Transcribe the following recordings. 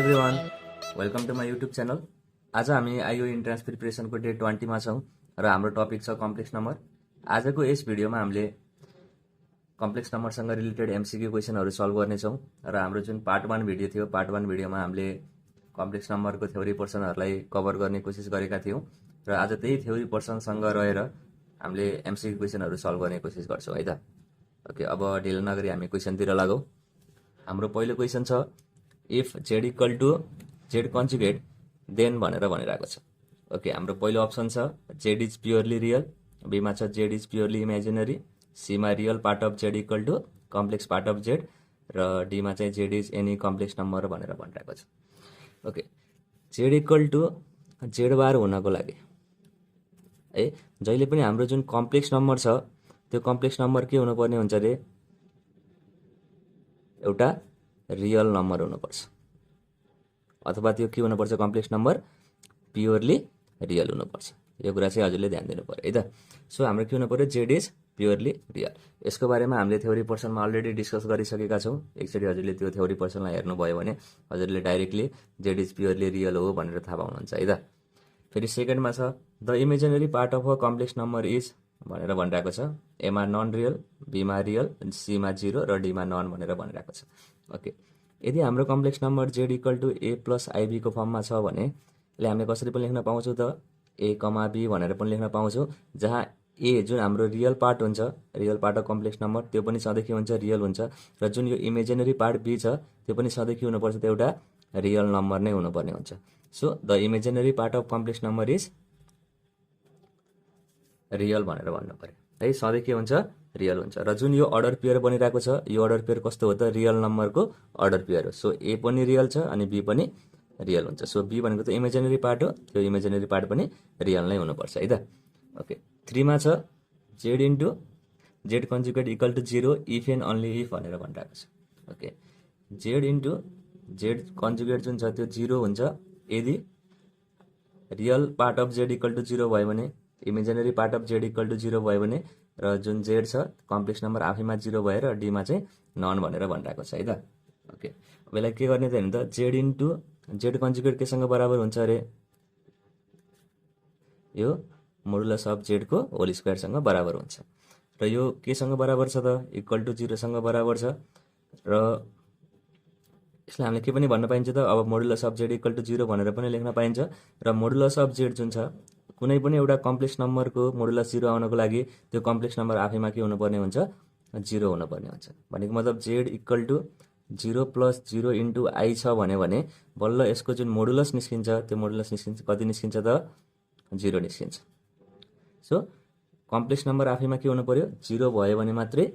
Everyone, welcome to my YouTube channel. आज हामी IO entrance प्रिपरेसनको day 20 मा छौँ र हाम्रो टपिक छ कम्प्लेक्स नम्बर। आजको यस भिडियोमा हामीले कम्प्लेक्स नम्बरसँग रिलेटेड एमसिक्यू क्वेसनहरू सल्भ गर्नेछौँ र हाम्रो जुन पार्ट 1 भिडियो थियो, पार्ट 1 भिडियोमा हामीले कम्प्लेक्स नम्बरको थ्योरी पोर्सनहरूलाई कभर गर्ने कोसिस गरेका थियौँ र आज त्यही थ्योरी पोर्सनसँग रहेर हामीले एमसिक्यू क्वेसनहरू सल्भ गर्ने कोसिस गर्छौँ है त। ओके, अब ढिलो नगरी हामी क्वेसनतिर लागौँ। हाम्रो पहिलो क्वेसन छ, if Z equal to Z conjugate then भनेर भनिरहेको छ। ओके, हाम्रो पहिलो अप्सन छ जेड इज प्योरली रियल, बीमा छ जेड इज प्योरली इमेजिनरी, सीमा real part of Z equal to complex part of Z र डीमा चाहिँ Z is any complex number भनेर भनिरहेको छ। Okay, Z equal to Z bar हुनको लागि है जहिले पनि हाम्रो जुन कम्प्लेक्स नम्बर छ त्यो कम्प्लेक्स नम्बर के हुनुपर्ने हुन्छ रे, एउटा रियल नम्बर हुनुपर्छ अथवा त्यो के हुनुपर्छ, कम्प्लेक्स नम्बर प्योरली रियल हुनुपर्छ। यो कुरा चाहिँ हजुरले ध्यान दिनु पर्यो है त। सो हाम्रो के हुनु पर्यो, जेड इज प्योरली रियल। यसको बारेमा हामीले थ्योरी पोर्सनमा अलरेडी डिस्कस गरिसकेका छौँ। एकचोटि हजुरले त्यो थ्योरी पोर्सनलाई हेर्नुभयो भने हजुरले directly Z is purely real हो भनेर थाहा पाउनुहुन्छ है त। फेरि सेकेन्डमा छ the imaginary part of a complex number is भनेर भनिरहेको छ। एमा नन रियल, बीमा रियल, सीमा 0 र डीमा नन भनेर भनिरहेको छ। ओके, यदि हाम्रो complex number Z equal to A plus आइबीको फर्ममा छ भने यसले हामीले कसरी पनि लेख्न पाउँछौँ त, ए कमा बी भनेर पनि लेख्न पाउँछौँ, जहाँ ए जुन हाम्रो रियल पार्ट हुन्छ, real part of complex number त्यो पनि सधैँ के हुन्छ, रियल हुन्छ र जुन यो इमेजिनरी पार्ट बी छ त्यो पनि सधैँ के हुनुपर्छ, त्यो एउटा रियल नम्बर नै हुनुपर्ने हुन्छ। So the imaginary part of complex number is real भनेर भन्नु पर्यो है, सधैँ के हुन्छ, रियल हुन्छ। र जुन यो अर्डर पेयर बनिरहेको छ, यो अर्डर पेयर कस्तो हो त, रियल नम्बरको अर्डर पेयर हो। सो ए पनि रियल छ अनि बी पनि रियल हुन्छ। सो बी भनेको त इमेजिनरी पार्ट हो, त्यो इमेजिनरी पार्ट पनि रियल नै हुनुपर्छ है त। ओके, 3 मा छ Z into Z conjugate equal to 0 if and only if भनेर भनिरहेको छ। Okay, Z into Z conjugate जुन छ त्यो 0 हुन्छ यदि real part of Z equal to 0 भयो भने, imaginary part of Z equal to 0 भयो भने र जुन जेड छ कम्प्लेक्स नम्बर आफैमा 0 भएर डीमा चाहिँ नन भनेर भनिरहेको छ है त। ओके, अब यसलाई के गर्ने त हेर्नु त, जेड इन्टु जेड कन्जुगेट केसँग बराबर हुन्छ अरे, यो मोडुलस अफ जेडको होल स्क्वायरसँग बराबर हुन्छ र यो केसँग बराबर छ त, इक्वल टु 0 सँग बराबर छ र यसलाई हामीले के पनि भन्न पाइन्छ त, अब modulus of Z equal to 0 भनेर पनि लेख्न पाइन्छ र मोडुलस अफ जेड जुन छ कुनै पनि एउटा कम्प्लेक्स नम्बरको मोडुलस 0 आउनको लागि त्यो कम्प्लेक्स नम्बर आफैमा के हुनुपर्ने हुन्छ, 0 हुनुपर्ने हुन्छ। भनेको मतलब Z equal to 0 plus 0 into i छ भने बल्ल यसको जुन मोडुलस निस्किन्छ त्यो मोडुलस निस्किन्छ, कति निस्किन्छ त, 0 निस्किन्छ। सो कम्प्लेक्स नम्बर आफैमा के हुनु पर्यो, 0 भयो भने मात्रै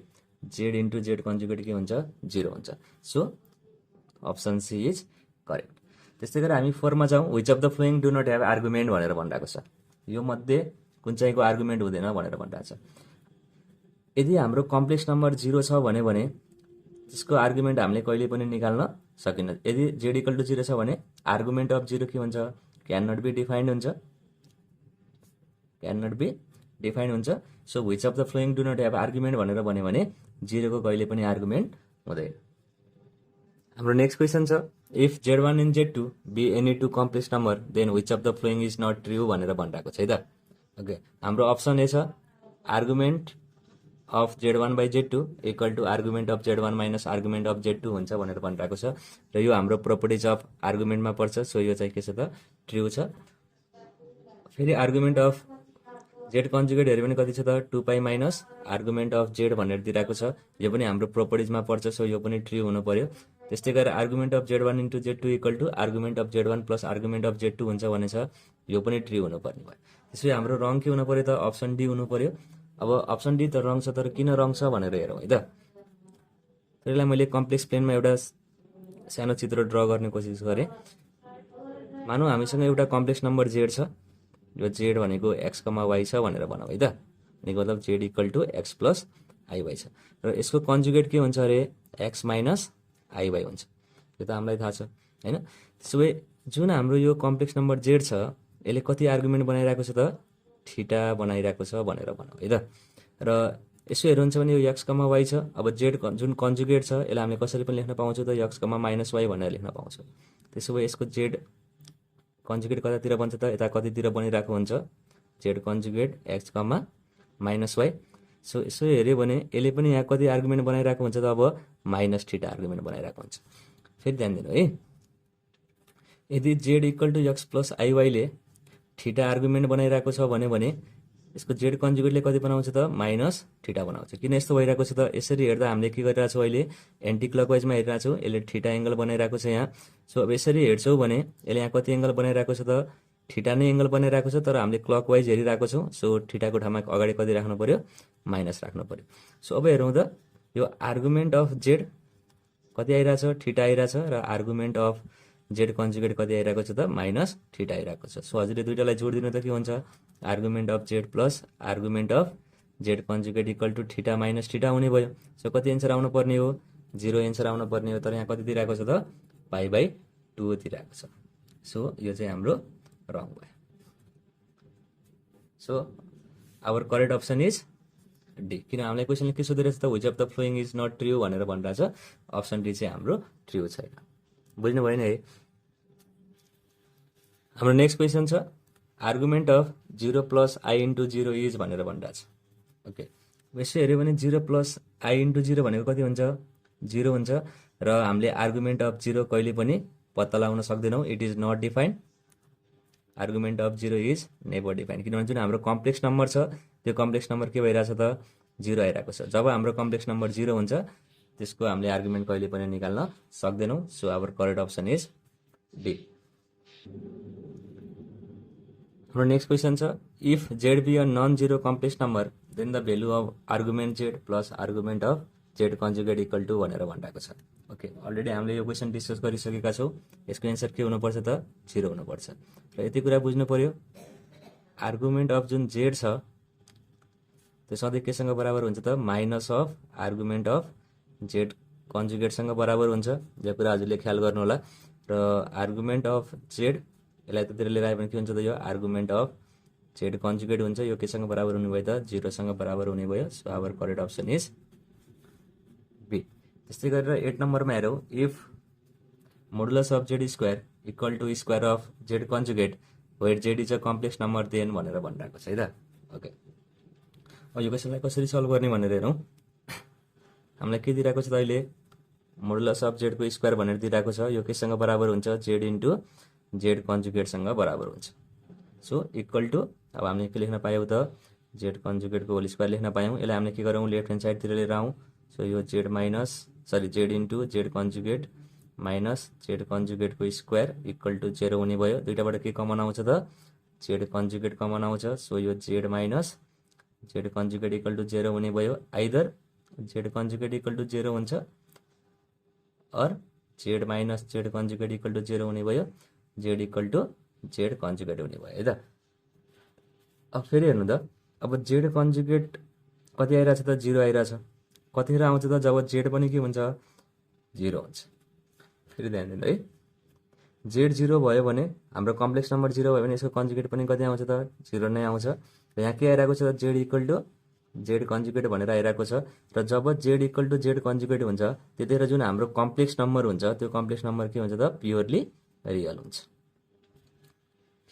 जेड इन्टु जेड कन्जुगेट के हुन्छ, 0 हुन्छ। So option C is correct. त्यस्तै गरी हामी 4 मा जाउँ, which of the following do not have argument भनेर भनिरहेको छ। यो मध्ये कुन चाहिँको आर्गुमेन्ट हुँदैन भनेर भनिरहेको छ। यदि हाम्रो कम्प्लेक्स नम्बर 0 छ भने त्यसको आर्गुमेन्ट हामीले कहिले पनि निकाल्न सकिन्न। यदि जेड इक्वल टु 0 छ भने आर्गुमेन्ट अफ 0 के हुन्छ, क्यान नट बी डिफाइन्ड हुन्छ, क्यान नट बी डिफाइन्ड हुन्छ। So which of the following do not have argument भनेर भन्यो भने 0 को कहिले पनि आर्गुमेन्ट हुँदैन। हाम्रो नेक्स्ट क्वेसन छ, if Z one and Z two be any two complex number then which of the following is not true भनेर भनिरहेको छ है त। ओके, हाम्रो अप्सन ए छ argument of Z one by Z two equal to argument of Z one minus argument of Z two हुन्छ भनेर भनिरहेको छ र यो हाम्रो प्रोपर्टिज अफ आर्गुमेन्टमा पर्छ। सो यो चाहिँ के छ त, ट्रु छ। फेरि आर्गुमेन्ट अफ जेड कन्जुगेट हेऱ्यो भने कति छ त, 2 माइनस आर्गुमेन्ट अफ जेड भनेर दिइरहेको छ, यो पनि हाम्रो प्रोपर्टिजमा पर्छ। सो यो पनि ट्रु हुनु पर्यो। त्यस्तै गरेर argument of Z one into Z two equal to argument of Z one plus argument of Z two हुन्छ भने छ, यो पनि ट्रु हुनुपर्ने भयो। त्यसपछि हाम्रो रङ के हुनु पर्यो त, अप्सन डी हुनु पर्यो। अब अप्सन डी त रङ छ, तर किन रङ छ भनेर हेरौँ है त। त्यसलाई मैले कम्प्लेक्स प्लेनमा एउटा सानो चित्र ड्र गर्ने कोसिस गरेँ। मानौँ हामीसँग एउटा कम्प्लेक्स नम्बर जेड छ, यो जेड भनेको एक्स कमा वाई छ भनेर भनौँ है त। भनेको मतलब Z equal to X plus i Y छ र यसको कन्जुगेट के हुन्छ अरे, एक्स माइनस आई वाई हुन्छ। यो त हामीलाई थाहा छ होइन। त्यसो भए जुन हाम्रो यो कम्प्लेक्स नम्बर जेड छ यसले कति आर्गुमेन्ट बनाइरहेको छ त, थीटा बनाइरहेको छ भनेर भनौँ है त। र यसो हेर्नुहुन्छ भने यो एक्स कमा वाई छ। अब जेड जुन कन्जुगेट छ यसलाई हामीले कसरी पनि लेख्न पाउँछौँ त एक्स कमा माइनस वाई भनेर लेख्न पाउँछौँ। त्यसो भए यसको जेड कन्जुगेट कतातिर बन्छ त यता कतितिर बनिरहेको हुन्छ Z conjugate X comma minus Y. So यसो हेऱ्यो भने यसले पनि यहाँ कति आर्गुमेन्ट बनाइरहेको हुन्छ त अब माइनस थीटा आर्गुमेन्ट बनाइरहेको हुन्छ। फेरि ध्यान दिनु है, यदि Z equal to X plus आइवाईले थीटा आर्गुमेन्ट बनाइरहेको छ भने यसको जेड कन्जुगेटले कति बनाउँछ त माइनस थीटा बनाउँछ। किन यस्तो भइरहेको छ त यसरी हेर्दा हामीले के गरिरहेको छौँ अहिले एन्टी क्लकवाइजमा हेरिरहेको छौँ, यसले थीटा एङ्गल बनाइरहेको छ यहाँ। सो अब यसरी हेर्छौँ भने यसले यहाँ कति एङ्गल बनाइरहेको छ त थीटा नै एङ्गल बनाइरहेको छ, तर हामीले क्लकवाइज हेरिरहेको छौँ। सो थीटाको ठाउँमा अगाडि कति राख्नु पर्यो माइनस राख्नु पर्यो। सो अब हेरौँ त यो आर्गुमेन्ट अफ जेड कति आइरहेछ थीटा आइरहेछ र आर्गुमेन्ट अफ जेड कन्जुगेट कति आइरहेको छ त माइनस थीटा आइरहेको छ। सो हजुरले दुइटालाई जोडिदिनु त के हुन्छ argument of Z plus argument of Z conjugate equal to theta minus theta हुने भयो। सो कति एन्सर आउनु पर्ने हो 0 एन्सर आउनु पर्ने हो, तर यहाँ कति दिइरहेको छ त पाई/2 दिइरहेको छ। सो यो चाहिँ हाम्रो रङ भयो। So our correct option is D. किन हामीलाई क्वेसनले के सोधिरहेछ त which of the following is not true भनेर भनिरहेछ, अप्सन डी चाहिँ हाम्रो ट्रु छैन। बुझ्नु भएन है। हाम्रो नेक्स्ट क्वेसन छ argument of 0 plus I into 0 is भनेर भनिरहेछ। ओके, यसो हेऱ्यो भने 0 प्लस आई इन्टु 0 भनेको कति हुन्छ 0 हुन्छ, र हामीले आर्गुमेन्ट अफ 0 कहिले पनि पत्ता लगाउन सक्दैनौँ, it is not defined. Argument of 0 is never defined, किनभने जुन हाम्रो कम्प्लेक्स नम्बर छ त्यो कम्प्लेक्स नम्बर के भइरहेछ त 0 आइरहेको छ। जब हाम्रो कम्प्लेक्स नम्बर 0 हुन्छ त्यसको हामीले आर्गुमेन्ट कहिले पनि निकाल्न सक्दैनौँ। So our correct option is D. हाम्रो नेक्स्ट क्वेसन छ if Z be a non zero complex number then the value of argument Z plus argument of Z conjugate equal to भनेर भनिरहेको छ। ओके, अलरेडी हामीले यो question discuss गरिसकेका छौँ। यसको एन्सर के हुनुपर्छ त 0 हुनुपर्छ। र यति कुरा बुझ्नु पर्यो आर्गुमेन्ट अफ जुन जेड छ त्यो सधैँ केसँग बराबर हुन्छ त minus of argument of Z कन्जुगेटसँग बराबर हुन्छ। यो कुरा हजुरले ख्याल गर्नु होला। र आर्गुमेन्ट अफ जेड यसलाई त्यतिर लिएर आयो भने के हुन्छ त यो आर्गुमेन्ट अफ जेड कन्जुगेट हुन्छ। यो केसँग बराबर हुने भयो त 0 सँग बराबर हुने भयो। So our correct option is B. त्यस्तै गरेर 8 नम्बरमा हेरौँ if modulus of Z square equal to square of Z conjugate where Z is a complex number then भनेर भनिरहेको छ है त। ओके, अब यो क्वेसनलाई कसरी सल्भ गर्ने भनेर हेरौँ। हामीलाई के दिइरहेको छ त अहिले मोडुलस अफ जेडको स्क्वायर भनेर दिइरहेको छ। यो केसँग बराबर हुन्छ जेड इन्टु जेड कन्जुगेटसँग बराबर हुन्छ। सो इक्वल टु अब हामीले के लेख्न पायौँ त जेड कन्जुगेटको होल स्क्वायर लेख्न पायौँ। यसलाई हामीले के गरौँ लेफ्ट ह्यान्ड साइडतिर लिएर आउँ। सो यो Z into Z conjugate minus Z कन्जुगेटको स्क्वायर इक्वल टु 0 हुने भयो। दुइटाबाट के कमन आउँछ त जेड कन्जुगेट कमन आउँछ। सो यो Z minus Z conjugate equal to 0 हुने भयो। Either Z conjugate equal to 0 हुन्छ और Z minus Z conjugate equal to 0 हुने भयो, Z equal to Z conjugate हुने भयो है त। अब फेरि हेर्नु त अब जेड कन्जुगेट कति आइरहेछ त 0 आइरहेछ। कतिखेर आउँछ त जब जेड पनि के हुन्छ 0 हुन्छ। फेरि ध्यान दिनु है, जेड 0 भयो भने हाम्रो कम्प्लेक्स नम्बर 0 भयो भने यसको कन्जुगेट पनि कति आउँछ त 0 नै आउँछ। र यहाँ के आइरहेको छ त Z equal to Z conjugate भनेर आइरहेको छ। र जब Z equal to Z conjugate हुन्छ त्यतिखेर जुन हाम्रो कम्प्लेक्स नम्बर हुन्छ त्यो कम्प्लेक्स नम्बर के हुन्छ त प्योरली रियल हुन्छ।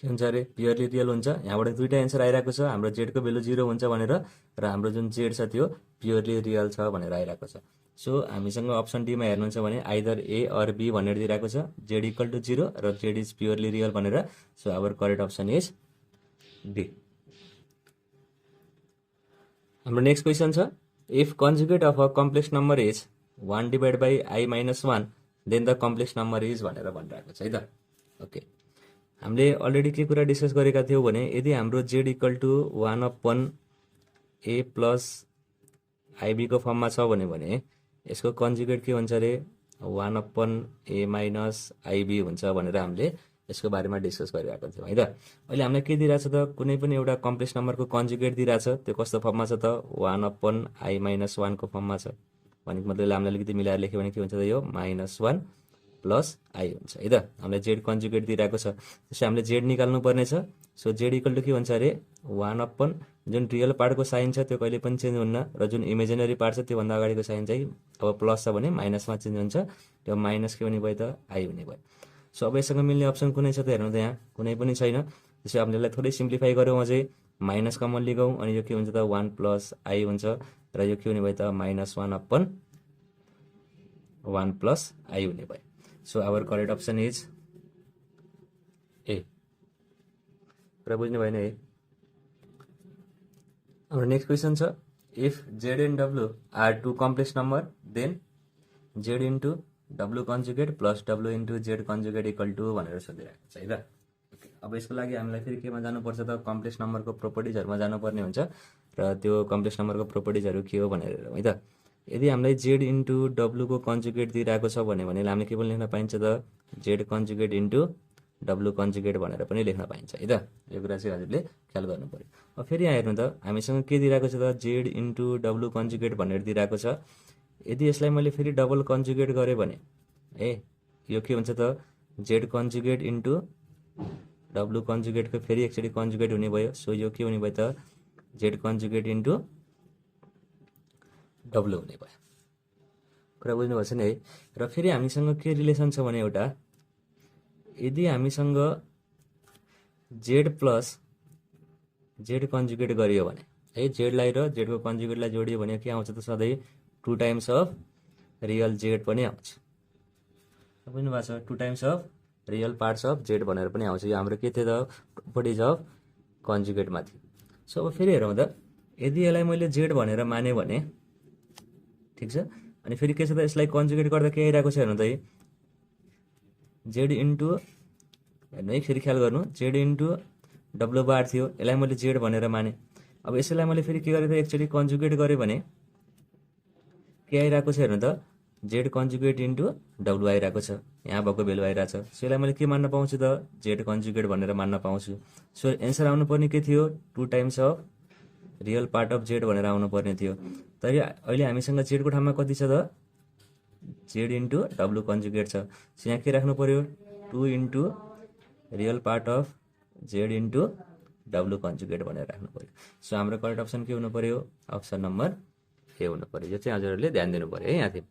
के हुन्छ अरे प्योरली रियल हुन्छ। यहाँबाट दुईवटा एन्सर आइरहेको छ, हाम्रो जेडको भेल्यु 0 हुन्छ भनेर र हाम्रो जुन जेड छ त्यो प्योरली रियल छ भनेर आइरहेको छ। सो हामीसँग अप्सन डीमा हेर्नुहुन्छ भने आइदर ए अर बी भनेर दिइरहेको छ जेड इक्वल टु 0 र जेड इज प्योरली रियल भनेर। So our correct option is B. हाम्रो नेक्स्ट क्वेसन छ if conjugate of a complex number is 1 divide by i minus 1 then the complex number is भनेर भनिरहेको छ है त। Okay, हामीले अलरेडी के कुरा डिस्कस गरेका थियौँ भने यदि हाम्रो Z equal to 1/a plus आइबीको फर्ममा छ भने यसको कन्जुगेट के हुन्छ अरे 1/a माइनस आइबी हुन्छ भनेर हामीले यसको बारेमा डिस्कस गरिरहेको थियौँ है त। अहिले हामीलाई के दिइरहेछ त कुनै पनि एउटा कम्प्लेक्स नम्बरको कन्जुगेट दिइरहेछ, त्यो कस्तो फर्ममा छ त 1/i माइनस 1 को फर्ममा छ। भनेको मतलब हामीले अलिकति मिलाएर लेख्यो भने के हुन्छ त यो -1 प्लस आई हुन्छ है त। हामीलाई जेड कन्जुगेट दिइरहेको छ, त्यसो हामीले जेड निकाल्नु पर्ने छ। सो जेड इक्वल टु के हुन्छ अरे 1/a जुन रियल पार्टको साइन छ त्यो कहिले पनि चेन्ज हुन्न र जुन इमेजिनरी पार्ट छ त्योभन्दा अगाडिको साइन चाहिँ अब प्लस छ भने माइनसमा चेन्ज हुन्छ, त्यो माइनस के हुने भयो त आई हुने भयो। सो अब यससँग मिल्ने अप्सन कुनै छ त हेर्नु त यहाँ कुनै पनि छैन। त्यसो हामीले यसलाई थोरै सिम्प्लिफाई गरौँ, अझै माइनस कमन लिगौँ अनि यो के हुन्छ त 1 प्लस आई हुन्छ र यो के हुने भयो त -1 अपन 1 प्लस आई हुने भयो। So our correct option is A. कुरा बुझ्नु भएन है। हाम्रो नेक्स्ट क्वेसन छ if Z and W are two complex number then Z into W conjugate plus W into Z conjugate equal to भनेर सोधिरहेको छ है त। अब यसको लागि हामीलाई फेरि केमा जानुपर्छ त कम्प्लेक्स नम्बरको प्रोपर्टिजहरूमा जानुपर्ने हुन्छ र त्यो कम्प्लेक्स नम्बरको प्रोपर्टिजहरू के हो भनेर हेरौँ है त। यदि हामीलाई जेड इन्टु डब्लुको कन्जुगेट दिइरहेको छ भने हामीले के पनि लेख्न पाइन्छ त Z conjugate into W conjugate भनेर पनि लेख्न पाइन्छ है त। यो कुरा चाहिँ हजुरले ख्याल गर्नु पर्यो। अब फेरि यहाँ हेर्नु त हामीसँग के दिइरहेको छ त जेड इन्टु डब्लु कन्जुगेट भनेर दिइरहेको छ। यदि यसलाई मैले फेरि डबल कन्जुगेट गरेँ भने यो के हुन्छ त जेड कन्जुगेट इन्टु डब्लु कन्जुगेटको फेरि एकचोटि कन्जुगेट हुने भयो। सो यो के हुने भयो त जेड कन्जुगेट इन्टु डब्लु हुने भयो। कुरा बुझ्नुभएको छ नि है। र फेरि हामीसँग के रिलेसन छ भने एउटा यदि हामीसँग जेड प्लस जेड कन्जुगेट गरियो भने जेडलाई र जेडको कन्जुगेटलाई जोडियो भने के आउँछ त सधैँ 2 टाइम्स अफ रियल जेड पनि आउँछ। बुझ्नुभएको छ 2 times of real parts of Z भनेर पनि आउँछ। यो हाम्रो के थियो त प्रोपर्टिज अफ कन्जुगेटमा थियो। सो अब फेरि हेरौँ त यदि यसलाई मैले जेड भनेर माने भने ठिक छ, अनि फेरि के छ त यसलाई कन्जुगेट गर्दा के आइरहेको छ हेर्नु त जेड इन्टु हेर्नु है फेरि ख्याल गर्नु जेड इन्टु डब्लु बार थियो, यसलाई मैले जेड भनेर माने। अब यसैलाई मैले फेरि के गरेँ त एकचोटि कन्जुगेट गरेँ भने के आइरहेको छ हेर्नु त जेड कन्जुगेट इन्टु डब्लु आइरहेको छ, यहाँ भएको भेल्यु आइरहेको छ। सो यसलाई मैले के मान्न पाउँछु त जेड कन्जुगेट भनेर मान्न पाउँछु। सो एन्सर आउनुपर्ने के थियो 2 times of real part of Z भनेर आउनुपर्ने थियो। तर अहिले हामीसँग जेडको ठाउँमा कति छ त जेड इन्टु डब्लु कन्जुगेट छ। सो यहाँ के राख्नु पर्यो 2 into real part of Z into W conjugate भनेर राख्नु पर्यो। सो हाम्रो करेक्ट अप्सन के हुनु पर्यो अप्सन नम्बर ए हुनु पर्यो। यो चाहिँ हजुरहरूले ध्यान दिनु पर्यो है। यहाँ थियो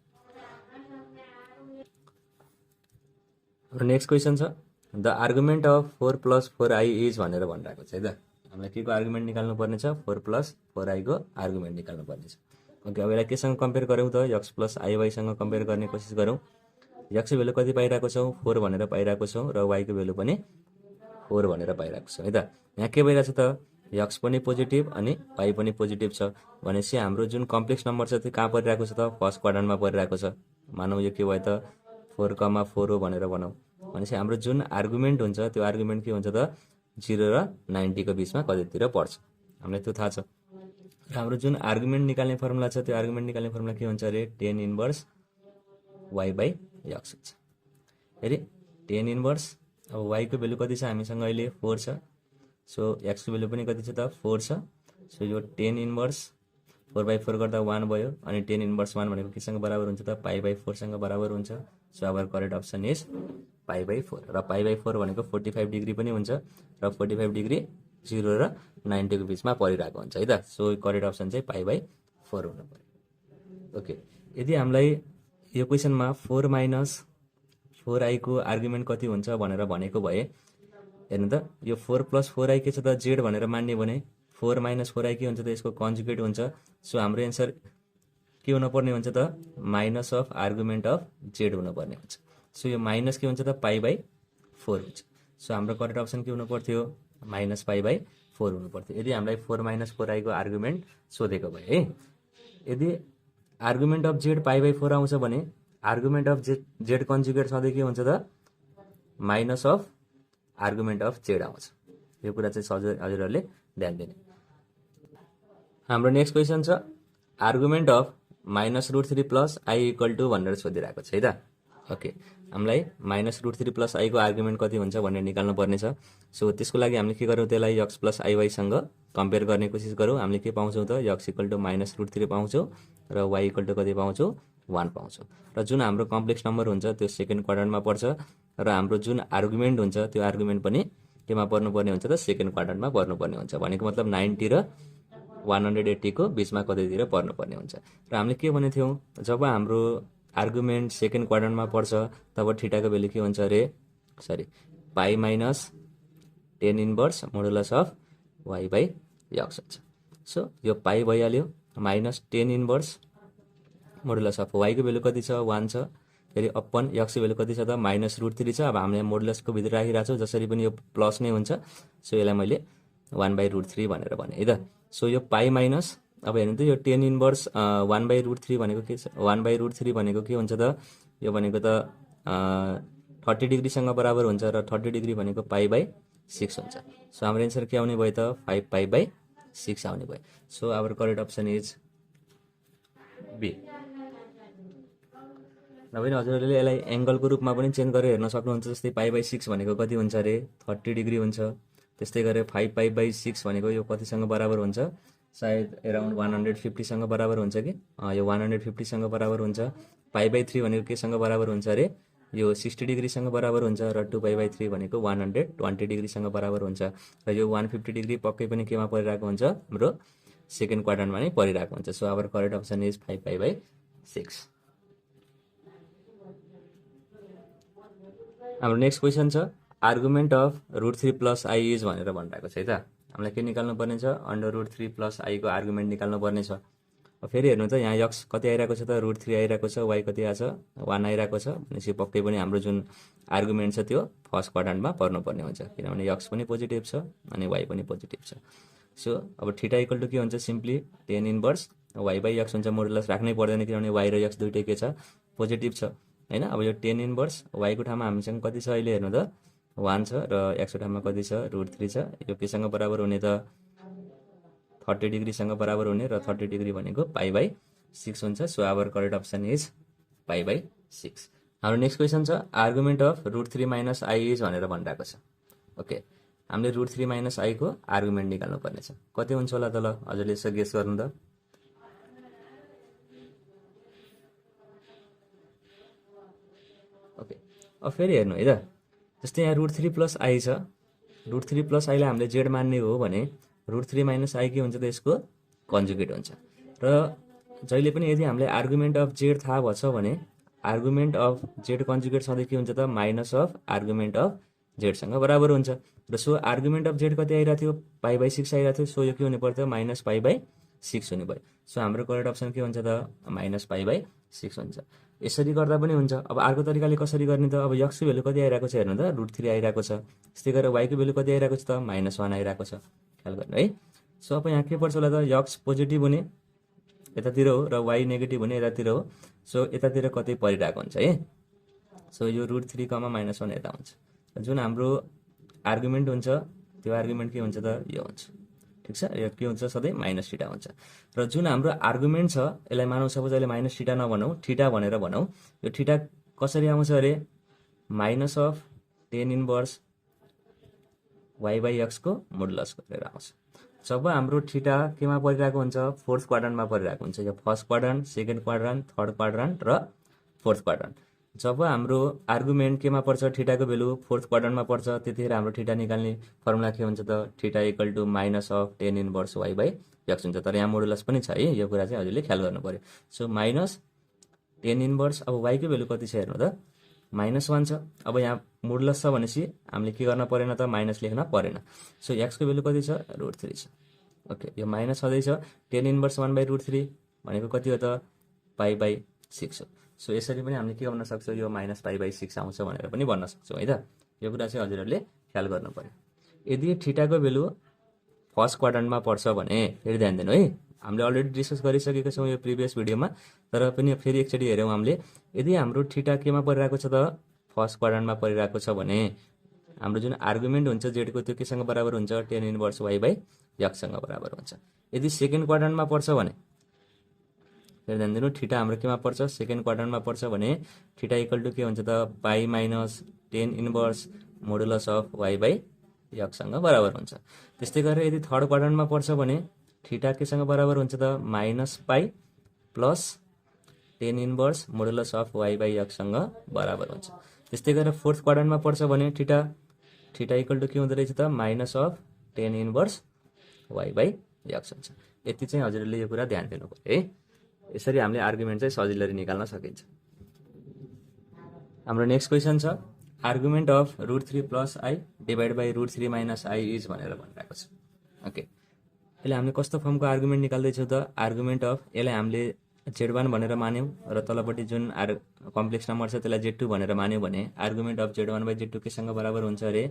हाम्रो नेक्स्ट क्वेसन छ the argument of 4 plus 4i is भनेर भनिरहेको छ है त। हामीलाई के को आर्गुमेन्ट निकाल्नु पर्ने छ 4 प्लस 4i को आर्गुमेन्ट निकाल्नु पर्ने छ। ओके अब यसलाई केसँग कम्पेयर गरौँ त x प्लस आइवाईसँग कम्पेयर गर्ने कोसिस गरौँ। x को भेल्यु कति पाइरहेको छौँ 4 भनेर पाइरहेको छौँ र y को भेल्यु पनि 4 भनेर पाइरहेको छौँ है त। यहाँ के भइरहेछ त x पनि पोजिटिभ अनि y पनि पोजिटिभ छ भनेपछि हाम्रो जुन कम्प्लेक्स नम्बर छ त्यो कहाँ परिरहेको छ त फर्स्ट क्वाड्रन्टमा परिरहेको छ। मानौँ यो के भयो त 4,4 हो भनेर भनौँ भनेपछि हाम्रो जुन आर्गुमेन्ट हुन्छ त्यो आर्गुमेन्ट के हुन्छ त 0 र 90 को बिचमा कतितिर पर्छ हामीलाई त्यो थाहा छ। र हाम्रो जुन आर्गुमेन्ट निकाल्ने फर्मुला छ त्यो आर्गुमेन्ट निकाल्ने फर्मुला के हुन्छ अरे tan inverse y by x हुन्छ। हेरी tan इन्भर्स अब y को भेल्यु कति छ हामीसँग अहिले 4 छ। सो x को भेल्यु पनि कति छ त 4 छ। सो यो tan इन्भर्स 4/4 गर्दा 1 भयो अनि tan इन्भर्स 1 भनेको केसँग बराबर हुन्छ त π/4 सँग बराबर हुन्छ। So our correct option is π/4 र π/4 भनेको 45 डिग्री पनि हुन्छ र 45 डिग्री 0 र 90 को बिचमा परिरहेको हुन्छ है त। सो करेक्ट अप्सन चाहिँ π/4 हुनु पर्यो। ओके यदि हामीलाई यो क्वेसनमा 4 माइनस 4i को आर्गुमेन्ट कति हुन्छ भनेर भनेको भए हेर्नु त यो 4 प्लस 4i के छ त जेड भनेर मान्ने भने 4 माइनस 4i के हुन्छ त यसको कन्जुगेट हुन्छ। सो हाम्रो एन्सर के हुनुपर्ने हुन्छ त minus of argument of Z हुनुपर्ने हुन्छ। सो यो माइनस के हुन्छ त π/4 हुन्छ। सो हाम्रो करेक्ट अप्सन के हुनु पर्थ्यो माइनस π/4 हुनु पर्थ्यो यदि हामीलाई 4 माइनस 4i को आर्गुमेन्ट सोधेको भए है। यदि आर्गुमेन्ट अफ जेड π/4 आउँछ भने आर्गुमेन्ट अफ जेड कन्जुगेट सधैँ के हुन्छ त minus of argument of Z आउँछ। यो कुरा चाहिँ हजुरहरूले ध्यान दिने। हाम्रो नेक्स्ट क्वेसन छ argument of -√3 plus i equal to भनेर सोधिरहेको छ है त। ओके हामीलाई -√3 प्लस i को आर्गुमेन्ट कति हुन्छ भनेर निकाल्नु पर्ने छ। सो त्यसको लागि हामीले के गरौँ त्यसलाई x प्लस iy सँग कम्पेयर गर्ने कोसिस गरौँ। हामीले के पाउँछौँ त x इक्वल टू -√3 पाउँछौँ र y इक्वल टू कति पाउँछौँ 1 पाउँछौँ। र जुन हाम्रो कम्प्लेक्स नम्बर हुन्छ त्यो सेकेन्ड क्वाड्रन्टमा पर्छ र हाम्रो जुन आर्गुमेन्ट हुन्छ त्यो आर्गुमेन्ट पनि केमा पर्नुपर्ने हुन्छ त सेकेन्ड क्वाड्रन्टमा पर्नुपर्ने हुन्छ। भनेको मतलब 90 र 180 को बिचमा कतैतिर पर्नुपर्ने हुन्छ। र हामीले के भनेको थियौँ, जब हाम्रो आर्गुमेन्ट सेकेन्ड क्वाड्रन्टमा पर्छ तब थीटाको भेल्यु के हुन्छ अरे, pi minus 10 inverse modulus of Y by X हुन्छ। सो यो पाई भइहाल्यो, माइनस 10 इन्भर्स मोडुलस अफ वाईको भेल्यु कति छ, 1 छ, फेरि अपन यक्सको भेल्यु कति छ त -√3 छ। अब हामीले मोडुलसको भित्र राखिरहेको छौँ, जसरी पनि यो प्लस नै हुन्छ। सो यसलाई मैले 1/√3 भनेर भने है त। सो यो पाई माइनस, अब हेर्नु त यो 10 इन्भर्स 1/√3 भनेको के छ, 1/√3 भनेको के हुन्छ त, यो भनेको त 30 डिग्रीसँग बराबर हुन्छ, र 30 डिग्री भनेको पाई/6 हुन्छ। सो हाम्रो एन्सर के आउने भयो त, 5 पाई/6 आउने भयो। So our correct option is B. नभए हजुरहरूले यसलाई एङ्गलको रूपमा पनि चेन्ज गरेर हेर्न सक्नुहुन्छ। जस्तै पाई/6 भनेको कति हुन्छ अरे, 30 डिग्री हुन्छ। त्यस्तै गरेर 5 पाई/6 भनेको यो कतिसँग बराबर हुन्छ, सायद एराउन्ड 150सँग बराबर हुन्छ कि, यो 150सँग बराबर हुन्छ। पाई/3 भनेको केसँग बराबर हुन्छ अरे, यो 60 डिग्रीसँग बराबर हुन्छ, र 2 पाई/3 भनेको 120 डिग्रीसँग बराबर हुन्छ। र यो 150 डिग्री पक्कै पनि केमा परिरहेको हुन्छ, हाम्रो सेकेन्ड क्वाड्रन्टमा नै परिरहेको हुन्छ। So our correct option is 5 पाई/6। हाम्रो नेक्स्ट क्वेसन छ, argument of √3 plus I is भनेर भनिरहेको छ है त। हामीलाई के निकाल्नु पर्ने छ, √3 प्लस आई को आर्गुमेन्ट निकाल्नु पर्ने छ। फेरि हेर्नु त यहाँ यक्स कति आइरहेको छ त, √3 आइरहेको छ, वाई कति आएको छ, 1 आइरहेको छ। भनेपछि पक्कै पनि हाम्रो जुन आर्गुमेन्ट छ त्यो फर्स्ट क्वाड्रन्टमा पर्नुपर्ने हुन्छ, किनभने यक्स पनि पोजिटिभ छ अनि वाई पनि पोजिटिभ छ। सो अब थीटा इक्वल टु के हुन्छ, सिम्पली 10 इन्भर्स वाई/यक्स हुन्छ। मोडुलस राख्नै पर्दैन, किनभने वाई र यक्स दुइटै के छ, पोजिटिभ छ होइन। अब यो 10 इन्भर्स वाईको ठाउँमा हामीसँग कति छ अहिले हेर्नु त, 1 छ, र एक्सको ठाउँमा कति छ, √3 छ। यो केसँग बराबर हुने त, 30 डिग्रीसँग बराबर हुने, र 30 डिग्री भनेको पाई/6 हुन्छ। So our correct option is पाई/6। हाम्रो नेक्स्ट क्वेसन छ, argument of √3 minus I is भनेर भनिरहेको छ। ओके, हामीले √3 माइनस आई को आर्गुमेन्ट निकाल्नु पर्ने छ। कति हुन्छ होला त, ल हजुरले यसो गेस गर्नु त। ओके, अब फेरि हेर्नु है त, जस्तै यहाँ √3 प्लस आई छ, √3 प्लस आईलाई हामीले जेड मान्ने हो भने √3 माइनस आई के हुन्छ त, यसको कन्जुगेट हुन्छ। र जहिले पनि यदि हामीले आर्गुमेन्ट अफ जेड थाहा भएछ भने आर्गुमेन्ट अफ जेड कन्जुगेट सधैँ के हुन्छ त, माइनस अफ आर्गुमेन्ट अफ जेडसँग बराबर हुन्छ। र सो आर्गुमेन्ट अफ जेड कति आइरहेको थियो, पाई/6 आइरहेको थियो। सो यो के हुने पर्थ्यो, माइनस पाई/6 हुने भयो। सो हाम्रो करेक्ट अप्सन के हुन्छ त, माइनस पाई/6 हुन्छ। यसरी गर्दा पनि हुन्छ। अब अर्को तरिकाले कसरी गर्ने त, अब यक्सको भेल्यु कति आइरहेको छ हेर्नु त, √3 आइरहेको छ। त्यस्तै गरेर वाईको भेल्यु कति आइरहेको छ त, -1 आइरहेको छ, ख्याल गर्नु है। सो अब यहाँ के पर्छ होला त, यक्स पोजिटिभ हुने यतातिर हो, र वाई नेगेटिभ हुने यतातिर हो। सो यतातिर कतै परिरहेको हुन्छ है। सो यो √3, -1 यता हुन्छ। जुन हाम्रो आर्गुमेन्ट हुन्छ त्यो आर्गुमेन्ट के हुन्छ त, यो हुन्छ, ठिक छ। यो के हुन्छ, सधैँ माइनस थीटा हुन्छ। र जुन हाम्रो आर्गुमेन्ट छ यसलाई मानौँ, सपोज अहिले माइनस थीटा नभनौँ, थीटा भनेर भनौँ। यो थीटा कसरी आउँछ अरे, माइनस अफ 10 इन्भर्स वाई/यक्स को मोडुलस गरेर आउँछ। जब हाम्रो थीटा केमा परिरहेको हुन्छ, फोर्थ क्वाड्रन्टमा परिरहेको हुन्छ। यो first quadrant, second quadrant, third quadrant र फोर्थ क्वाड्रन्ट। जब हाम्रो आर्गुमेन्ट केमा पर्छ, थीटाको भेल्यु फोर्थ क्वाड्रन्टमा पर्छ, त्यतिखेर हाम्रो थीटा निकाल्ने फर्मुला के हुन्छ त, theta equal to minus of 10 inverse Y by X हुन्छ। तर यहाँ मोडुलस पनि छ है, यो कुरा चाहिँ हजुरले ख्याल गर्नु पर्यो। सो माइनस 10 इन्भर्स, अब वाईको भेल्यु कति छ हेर्नु त, -1 छ। अब यहाँ मोडुलस छ भनेपछि हामीले के गर्न परेन त, माइनस लेख्न परेन। सो एक्सको भेल्यु कति छ, √3 छ। ओके, यो माइनस छँदैछ, 10 इन्भर्स 1/√3 भनेको कति हो त, पाई/6 हो। सो यसरी पनि हामीले के गर्न सक्छौँ, यो माइनस पाई/6 आउँछ भनेर पनि भन्न सक्छौँ है त। यो कुरा चाहिँ हजुरहरूले ख्याल गर्नु पर्यो। यदि थीटाको भेल्यु फर्स्ट क्वाड्रन्टमा पर्छ भने, फेरि ध्यान दिनु है, हामीले अलरेडी डिस्कस गरिसकेका छौँ यो प्रिभियस भिडियोमा, तर पनि फेरि एकचोटि हेऱ्यौँ हामीले। यदि हाम्रो थीटा केमा परिरहेको छ त, फर्स्ट क्वाड्रन्टमा परिरहेको छ भने हाम्रो जुन आर्गुमेन्ट हुन्छ जेडको त्यो केसँग बराबर हुन्छ, 10 इन्भर्स वाई/यक्ससँग बराबर हुन्छ। यदि सेकेन्ड क्वाड्रन्टमा पर्छ भने, फेरि ध्यान दिनु, थीटा हाम्रो केमा पर्छ, सेकेन्ड क्वाड्रन्टमा पर्छ भने थीटा इक्वल टु के हुन्छ त, पाई-10 इन्भर्स मोडुलस अफ वाई/यक्ससँग बराबर हुन्छ। त्यस्तै गरेर यदि थर्ड क्वाड्रन्टमा पर्छ भने थीटा केसँग बराबर हुन्छ त, -pi plus 10 inverse modulus of वाई/यक्ससँग बराबर हुन्छ। त्यस्तै गरेर फोर्थ क्वाड्रन्टमा पर्छ भने थीटा इक्वल टु के हुँदो रहेछ त, -10 इन्भर्स वाई/यक्स हुन्छ। यति चाहिँ हजुरहरूले यो कुरा ध्यान दिनु पर्यो है। यसरी हामीले आर्गुमेन्ट चाहिँ सजिलरी निकाल्न सकिन्छ। हाम्रो नेक्स्ट क्वेसन छ argument of √3 + i divide by √3 - i is भनेर भनिरहेको छ। ओके, यसले हामीले कस्तो फर्मको आर्गुमेन्ट निकाल्दैछौँ त? आर्गुमेन्ट अफ यसलाई हामीले Z1 भनेर मान्यौँ र तलपट्टि जुन कम्प्लेक्स नम्बर छ त्यसलाई Z2 भनेर मान्यौँ भने argument of Z1 by Z2 केसँग बराबर हुन्छ अरे?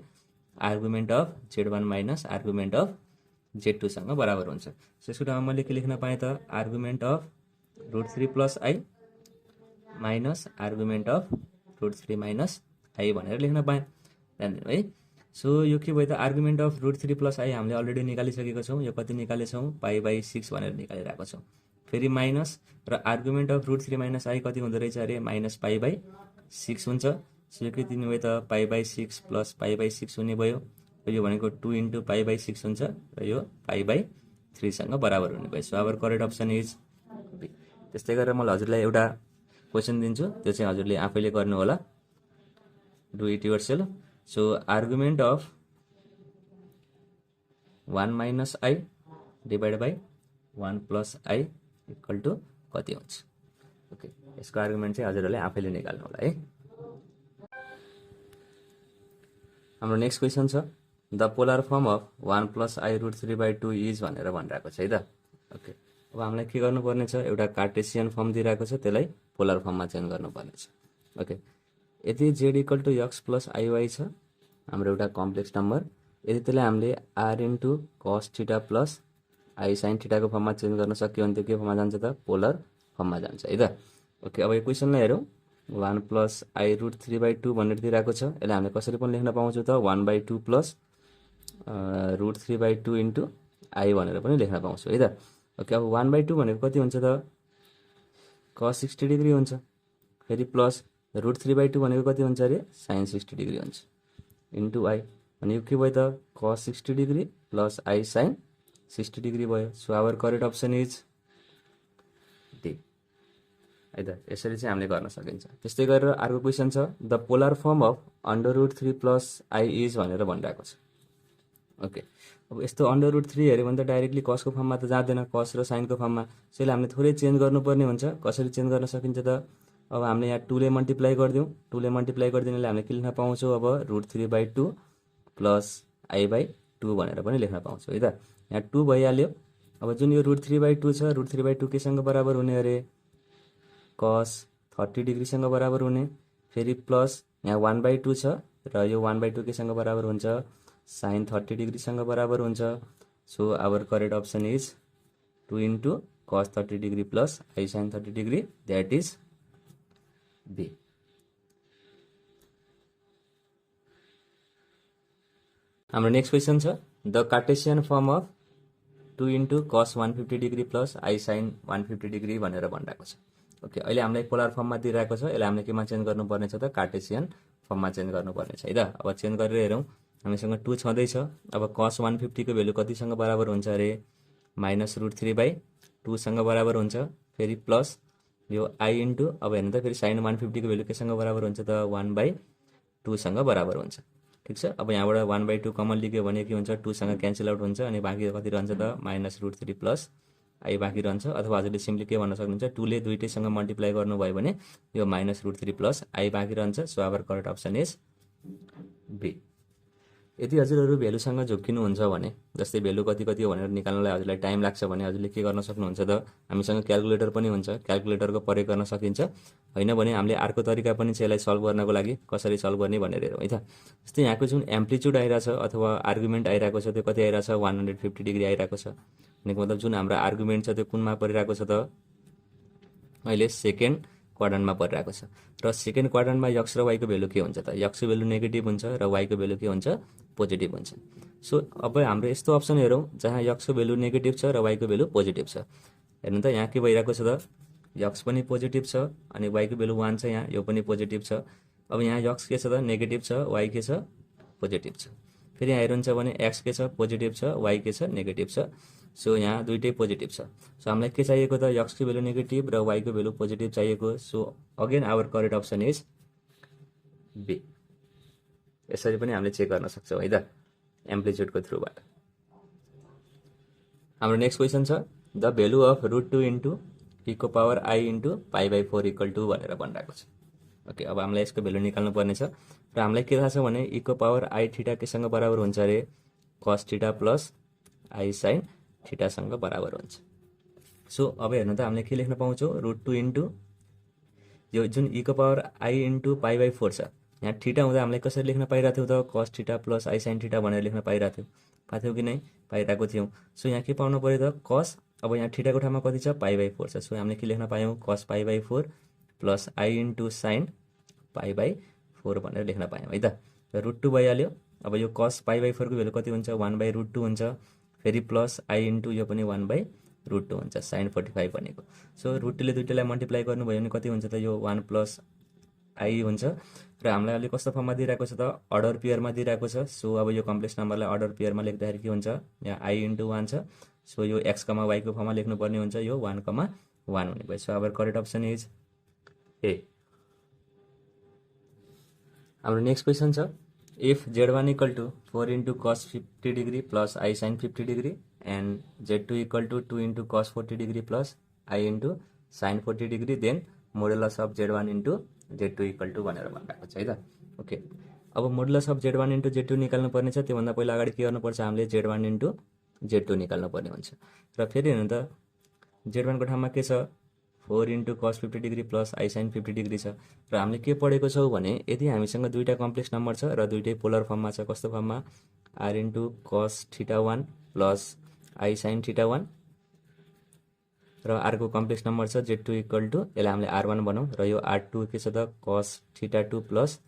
Argument of Z1 minus argument of Z2 सँग बराबर हुन्छ। यसको ठाउँमा मैले के लेख्न पाएँ त? Argument of √3 + i minus argument of √3 - i भनेर लेख्न पाएँ। ध्यान दिनु है। सो यो के भयो त? आर्गुमेन्ट अफ √3 + i हामीले अलरेडी निकालिसकेको छौँ। यो कति निकालेछौँ? π/6 भनेर निकालिरहेको छौँ। फेरि माइनस र आर्गुमेन्ट अफ √3 - i कति हुँदो रहेछ अरे? -π/6 हुन्छ। सो यो के दिनु भयो त? π/6 + π/6 हुने भयो। यो भनेको 2 × π/6 हुन्छ र यो π/3 सँग बराबर हुने भयो। So our correct option is B. त्यस्तै गरेर मैले हजुरलाई एउटा क्वेसन दिन्छु, त्यो चाहिँ हजुरले आफैले गर्नु होला। Do it yourself. So argument of 1 - i divide by 1 + i equal to कति हुन्छ? ओके, यसको आर्गुमेन्ट चाहिँ हजुरहरूले आफैले निकाल्नु होला है। हाम्रो नेक्स्ट क्वेसन छ the polar form of 1 + i √3/2 is भनेर भनिरहेको छ है त। ओके, अब हामीलाई के गर्नुपर्ने छ? एउटा कार्टेसियन फर्म दिइरहेको छ, त्यसलाई पोलर फर्ममा चेन्ज गर्नुपर्ने छ। ओके, यदि z = x + iy छ हाम्रो एउटा कम्प्लेक्स नम्बर, यदि त्यसलाई हामीले r × cos θ + i sin θ को फर्ममा चेन्ज गर्न सक्यो भने त्यो के फर्ममा जान्छ त? पोलर फर्ममा जान्छ है त। ओके, अब यो क्वेसनलाई हेरौँ। 1 + i √3/2 भनेर दिइरहेको छ। यसलाई हामीले कसरी पनि लेख्न पाउँछौँ त? 1/2 + √3/2 × i भनेर पनि लेख्न पाउँछौँ है त। ओके, अब 1/2 भनेको कति हुन्छ त? cos 60 डिग्री हुन्छ। फेरि प्लस √3/2 भनेको कति हुन्छ अरे? sin 60 डिग्री हुन्छ इन्टु i भने यो के भयो त? cos 60 डिग्री + i sin 60 डिग्री भयो। So our correct option is D है त। यसरी चाहिँ हामीले गर्न सकिन्छ। त्यस्तै गरेर अर्को क्वेसन छ the polar form of √3 + i is भनेर भनिरहेको छ। ओके, अब यस्तो √3 हेऱ्यो भने त डाइरेक्टली कसको फर्ममा त जाँदैन, कस र साइनको फर्ममा। त्यसले हामीले थोरै चेन्ज गर्नुपर्ने हुन्छ। कसरी चेन्ज गर्न सकिन्छ त? अब हामीले यहाँ 2 ले मल्टिप्लाई गरिदिउँ। 2 ले मल्टिप्लाई गरिदिनाले हामीले के लेख्न पाउँछौँ? अब √3/2 + i/2 भनेर पनि लेख्न पाउँछौँ है त। यहाँ 2 भइहाल्यो। अब जुन यो √3/2 छ, √3/2 केसँग बराबर हुने अरे? cos 30 डिग्रीसँग बराबर हुने। फेरि प्लस यहाँ 1/2 छ र यो 1/2 केसँग बराबर हुन्छ? sin 30 डिग्रीसँग बराबर हुन्छ। So our correct option is 2 × cos 30 degree + i sin 30 degree, that is B. हाम्रो नेक्स्ट क्वेसन छ the Cartesian form of 2 × cos 150 degree + i sin 150 degree भनेर भनिरहेको छ। ओके, अहिले हामीलाई पोलर फर्ममा दिइरहेको छ। यसलाई हामीले केमा चेन्ज गर्नुपर्ने छ त? कार्टेसियन फर्ममा चेन्ज गर्नुपर्ने छ है त। अब चेन्ज गरेर हेरौँ। हामीसँग 2 छँदैछ। अब cos 150 को भेल्यु कतिसँग बराबर हुन्छ अरे? -√3/2 सँग बराबर हुन्छ। फेरि प्लस यो i × अब हेर्नु त फेरि sin 150 को भेल्यु केसँग बराबर हुन्छ त? 1/2 सँग बराबर हुन्छ। ठिक छ। अब यहाँबाट 1/2 कमन लिग्यो भने के हुन्छ? 2 सँग क्यान्सल आउट हुन्छ अनि बाँकी कति रहन्छ त? -√3 + i बाँकी रहन्छ। अथवा हजुरले सिम्पली के भन्न सक्नुहुन्छ? 2 ले दुईटैसँग मल्टिप्लाई गर्नुभयो भने यो -√3 + i बाँकी रहन्छ। So our correct option is B. यदि हजुरहरू भेल्युसँग झुक्किनुहुन्छ भने, जस्तै भेल्यु कति कति हो भनेर निकाल्नलाई हजुरलाई टाइम लाग्छ भने हजुरले के गर्न सक्नुहुन्छ त? हामीसँग क्यालकुलेटर पनि हुन्छ। क्यालकुलेटरको प्रयोग गर्न सकिन्छ। होइन भने हामीले अर्को तरिका पनि छ यसलाई सल्भ गर्नको लागि। कसरी सल्भ गर्ने भनेर हेरौँ है त। जस्तै यहाँको जुन एम्प्लिच्युड आइरहेछ अथवा आर्गुमेन्ट आइरहेको छ त्यो कति आइरहेछ? 150 डिग्री आइरहेको छ। भनेको मतलब जुन हाम्रो आर्गुमेन्ट छ त्यो कुनमा परिरहेको छ त? अहिले सेकेन्ड क्वाड्रन्टमा परिरहेको छ। र सेकेन्ड क्वाड्रन्टमा x र y को भेल्यु के हुन्छ त? x को भेल्यु नेगेटिभ हुन्छ र y को भेल्यु के हुन्छ? पोजिटिभ हुन्छ। सो अब हाम्रो यस्तो अप्सन हेरौँ जहाँ x को भेल्यु नेगेटिभ छ र y को भेल्यु पोजिटिभ छ। हेर्नु त यहाँ के भइरहेको छ त? x पनि पोजिटिभ छ अनि y को भेल्यु 1 छ, यहाँ यो पनि पोजिटिभ छ। अब यहाँ x के छ त? नेगेटिभ छ, y के छ? पोजिटिभ छ। फेरि यहाँ हेर्नुहुन्छ भने x के छ? पोजिटिभ छ, y के छ? नेगेटिभ छ। सो यहाँ दुइटै पोजिटिभ छ। सो हामीलाई के चाहिएको त? x को भेल्यु नेगेटिभ र y को भेल्यु पोजिटिभ चाहिएको। So again our correct option is B. यसरी पनि हामीले चेक गर्न सक्छौँ है त, एम्प्लिच्युडको थ्रुबाट। हाम्रो नेक्स्ट क्वेसन छ the value of √2 into e को पावर I इन्टु π/4 = भनेर भनिरहेको छ। ओके, अब हामीलाई यसको भेल्यु निकाल्नु पर्ने छ र हामीलाई के थाहा छ भने e को पावर I थीटा केसँग बराबर हुन्छ अरे cos theta plus I sin थीटासँग बराबर हुन्छ। सो अब हेर्नु त हामीले के लेख्न पाउँछौँ, √2 इन्टु यो जुन e को पावर I इन्टु π/4 छ, यहाँ थीटा हुँदा हामीले कसरी लेख्न पाइरहेको थियौँ त cos theta plus I sin theta भनेर लेख्न पाइरहेको थियौँ कि नै, पाइरहेको थियौँ। सो यहाँ के पाउनु पर्यो त cos, अब यहाँ थीटाको ठाउँमा कति छ π/4 छ, सो हामीले के लेख्न पायौँ cos π/4 plus I into sin π/4 भनेर लेख्न पायौँ है त। र √2 भइहाल्यो। अब यो cos π/4 को भेल्यु कति हुन्छ 1/√2 हुन्छ, फेरि प्लस I इन्टु यो पनि 1/√2 हुन्छ sin 45 भनेको। सो √2 ले दुईटालाई मल्टिप्लाई गर्नुभयो भने कति हुन्छ त यो 1 प्लस I हुन्छ र हामीलाई अहिले कस्तो फर्ममा दिइरहेको छ त अर्डर पेयरमा दिइरहेको छ। सो अब यो कम्प्लेक्स नम्बरलाई अर्डर पेयरमा लेख्दाखेरि के हुन्छ, यहाँ I इन्टु 1 छ, सो यो x, y को फर्ममा लेख्नुपर्ने हुन्छ, यो 1, 1 हुने भयो। सो अब करेक्ट अप्सन इज ए। हाम्रो नेक्स्ट क्वेसन छ, if Z1 = 4 into cos 50 degree plus I sin 50 degree and Z2 = 2 into cos 40 degree plus I into sin 40 degree, then modulus of Z1 into Z2 = भनेर भनिरहेको छ है त। Okay, अब modulus of Z1 into Z2 निकाल्नु पर्ने छ। त्योभन्दा पहिला अगाडि के गर्नुपर्छ, हामीले Z1 इन्टु Z2 निकाल्नु पर्ने हुन्छ। र फेरि हेर्नु त Z1 को ठाउँमा के छ 4 into cos 50 degree plus I sin 50 degree छ। र हामीले के पढेको छौँ भने यदि हामीसँग दुईटा कम्प्लेक्स नम्बर छ र दुईटै पोलर फर्ममा छ, कस्तो फर्ममा r into cos θ1 plus I sin θ1 र अर्को कम्प्लेक्स नम्बर छ Z2 = यसलाई हामीले R1 बनाऊ र यो R2 के छ त cos θ2 प्लस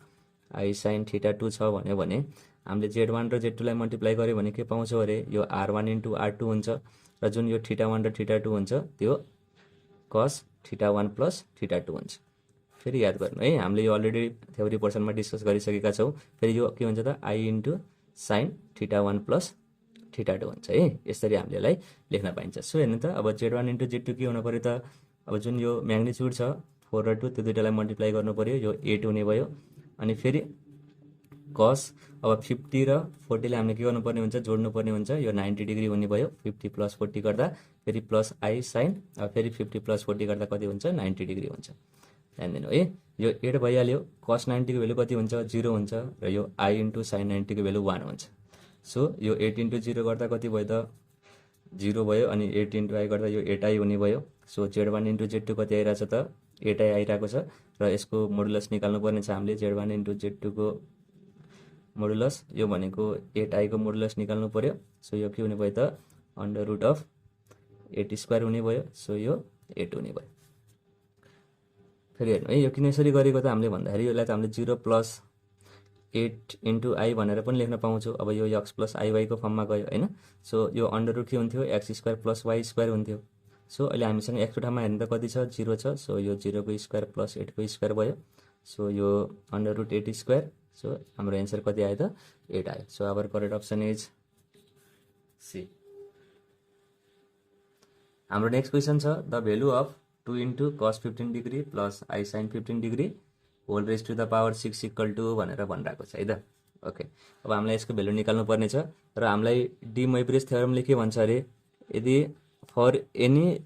I sin θ2 छ भन्यो भने हामीले Z1 र Z2 लाई मल्टिप्लाई गर्यो भने के पाउँछौँ अरे यो R1 इन्टु R2 हुन्छ र जुन यो θ1 र θ2 हुन्छ त्यो cos θ1 प्लस θ2 हुन्छ। फेरि याद गर्नु है, हामीले यो अलरेडी थ्योरी पोर्सनमा डिस्कस गरिसकेका छौँ। फेरि यो के हुन्छ त I इन्टु sin θ1 प्लस θ2 हुन्छ है, यसरी हामीले यसलाई लेख्न पाइन्छ। सो हेर्नु त अब Z1 इन्टु Z2 के हुनु पर्यो त, अब जुन यो म्याग्निट्युड छ 4 र 2 त्यो दुईटालाई मल्टिप्लाई गर्नु पर्यो, यो 8 हुने भयो। अनि फेरि cos, अब 50 र 40 लाई हामीले के गर्नुपर्ने हुन्छ, जोड्नुपर्ने हुन्छ, यो 90 डिग्री हुने भयो। 50 प्लस 40 गर्दा फेरि प्लस I sin, अब फेरि 50 प्लस 40 गर्दा कति हुन्छ 90 डिग्री हुन्छ। ध्यान दिनु है, यो 8 भइहाल्यो। cos 90 को भेल्यु कति हुन्छ 0 हुन्छ र यो I इन्टु sin 90 को भेल्यु 1 हुन्छ। सो यो 8 इन्टु 0 गर्दा कति भयो त 0 भयो, अनि 8 इन्टु I गर्दा यो 8I हुने भयो। सो Z1 इन्टु Z2 कति आइरहेछ त 8I आइरहेको छ र यसको मोडुलस निकाल्नु पर्ने छ हामीले। Z1 इन्टु Z2 को मोडुलस यो भनेको 8I को मोडुलस निकाल्नु पर्यो। सो यो के हुने भयो त √8² हुने भयो। सो यो 8 हुने भयो। फेरि हेर्नु है, यो किन यसरी गरेको त हामीले भन्दाखेरि यसलाई त हामीले 0 प्लस 8 इन्टु I भनेर पनि लेख्न पाउँछौँ। अब यो x प्लस IY को फर्ममा गयो होइन। सो यो अंडर रुट के हुन्थ्यो x² प्लस y² हुन्थ्यो। सो अहिले हामीसँग x को ठाउँमा हेर्नु त कति छ 0 छ। सो यो 0 को स्क्वायर प्लस 8 को स्क्वायर भयो। सो यो अंडर रुट 8²। सो हाम्रो एन्सर कति आयो त 8 आयो। So our correct option is C. हाम्रो नेक्स्ट क्वेसन छ, the value of 2 into cos 15 degree plus I sin 15 degree whole raise to the power 6 = भनेर भनिरहेको छ है त। ओके, अब हामीलाई यसको भेल्यु निकाल्नु पर्ने छ र हामीलाई डी मोइब्रेज थ्योरमले के भन्छ अरे, यदि for any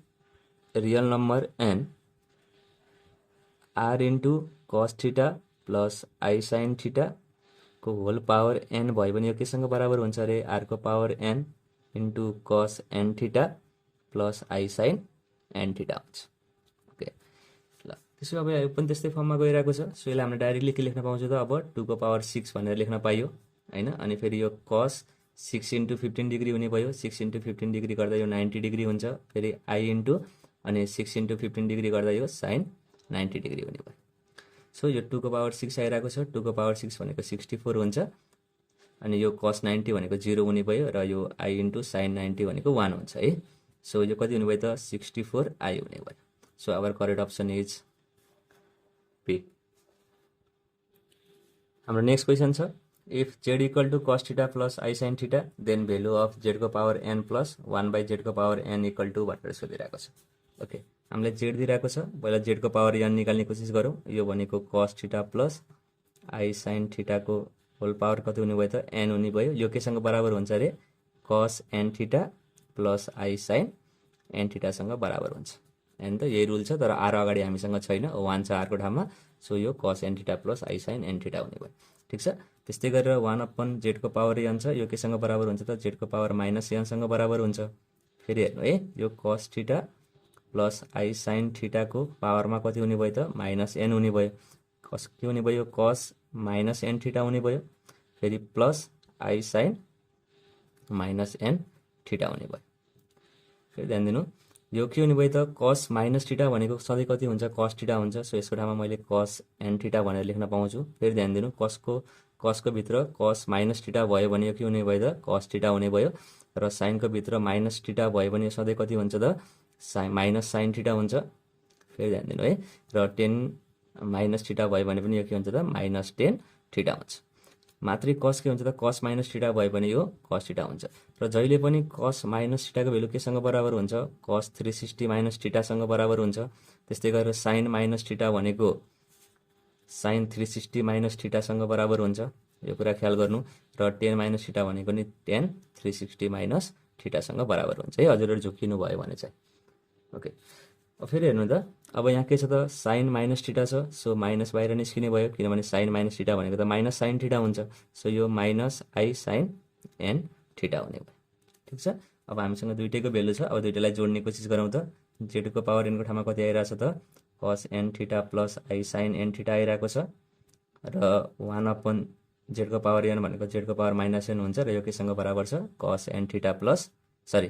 real number n r into cos theta plus I sin theta को होल पावर n भयो भने यो केसँग बराबर हुन्छ अरे r को power n into cos n theta plus I sin n theta हुन्छ। ओके, ल त्यसो अब यो पनि त्यस्तै फर्ममा गइरहेको छ। सो यसलाई हामीले डाइरेक्टली के लेख्न पाउँछौँ त अब 2 को पावर 6 भनेर लेख्न पाइयो हैन। अनि फेरि यो cos 6 इन्टु 15 डिग्री हुने भयो। 6 इन्टु 15 डिग्री गर्दा यो 90 डिग्री हुन्छ। फेरि I इन्टु अनि 6 इन्टु 15 डिग्री गर्दा यो sin 90 डिग्री हुने भयो। सो यो 2 को पावर 6 आइरहेको छ। 2 को पावर 6 भनेको 64 हुन्छ। अनि यो cos 90 भनेको 0 हुने भयो र यो I इन्टु sin 90 भनेको 1 हुन्छ है। सो यो कति हुने भयो त 64I हुने भयो। So our correct option is B. हाम्रो नेक्स्ट क्वेसन छ, if z = cos theta plus I sin theta then value of z को पावर n प्लस 1/z को पावर n = भनेर सोधिरहेको छ। ओके, हामीलाई z दिइरहेको छ, पहिला z को पावर n निकाल्ने कोसिस गरौँ। यो भनेको cos theta plus I sin theta को होल पावर कति हुने भयो त n हुने भयो। यो केसँग बराबर हुन्छ अरे cos n theta plus I sin n थीटासँग बराबर हुन्छ हैन त। यही रुल छ, तर आर अगाडि हामीसँग छैन, 1 छ आरको ठाउँमा। सो यो cos n theta plus I sin n theta हुने भयो। ठिक छ। त्यस्तै गरेर 1/z को पावर n छ, यो केसँग बराबर हुन्छ त z को पावर माइनस n सँग बराबर हुन्छ। फेरि हेर्नु है, यो cos theta plus I sin थीटाको पावरमा कति हुने भयो त माइनस n हुने भयो। कस के हुने भयो, cos माइनस n थीटा हुने भयो। फेरि plus I sin minus n theta हुने भयो। फेरि ध्यान दिनु, यो के हुने भयो त cos माइनस थीटा भनेको सधैँ कति हुन्छ, cos थीटा हुन्छ। सो यसको ठाउँमा मैले cos n थीटा भनेर लेख्न पाउँछु। फेरि ध्यान दिनु, cosको भित्र cos माइनस थीटा भयो भने यो के हुने भयो त cos थीटा हुने भयो, र साइनको भित्र माइनस थीटा भयो भने सधैँ कति हुन्छ त माइनस sin थीटा हुन्छ। फेरि ध्यान दिनु है, र 10 माइनस थीटा भयो भने पनि यो के हुन्छ त माइनस 10 थीटा हुन्छ। मात्रै cos के हुन्छ त cos माइनस थीटा भयो भने यो cos थीटा हुन्छ। र जहिले पनि cos माइनस थीटाको भेल्यु केसँग बराबर हुन्छ, cos 360 माइनस थीटासँग बराबर हुन्छ। त्यस्तै गरेर sin माइनस थीटा भनेको sin 360 माइनस थीटासँग बराबर हुन्छ। यो कुरा ख्याल गर्नु। र 10 माइनस थीटा भनेको नि 10 360 माइनस थीटासँग बराबर हुन्छ है, हजुरहरू झुक्किनु भयो भने चाहिँ। ओके, फेरि हेर्नु त, अब यहाँ के छ त sin माइनस थीटा छ। सो माइनस बाहिर निस्किने भयो, किनभने sin माइनस थीटा भनेको त माइनस sin थीटा हुन्छ। सो यो minus I sin n theta हुने भयो। ठिक छ। अब हामीसँग दुइटैको भेल्यु छ, अब दुइटैलाई जोड्ने कोसिस गरौँ त। z को पावर n को ठाउँमा कति आइरहेछ त cos n theta plus I sin n theta आइरहेको छ, र 1/z को पावर n भनेको z को पावर माइनस n हुन्छ, र यो केसँग बराबर छ cos n theta plus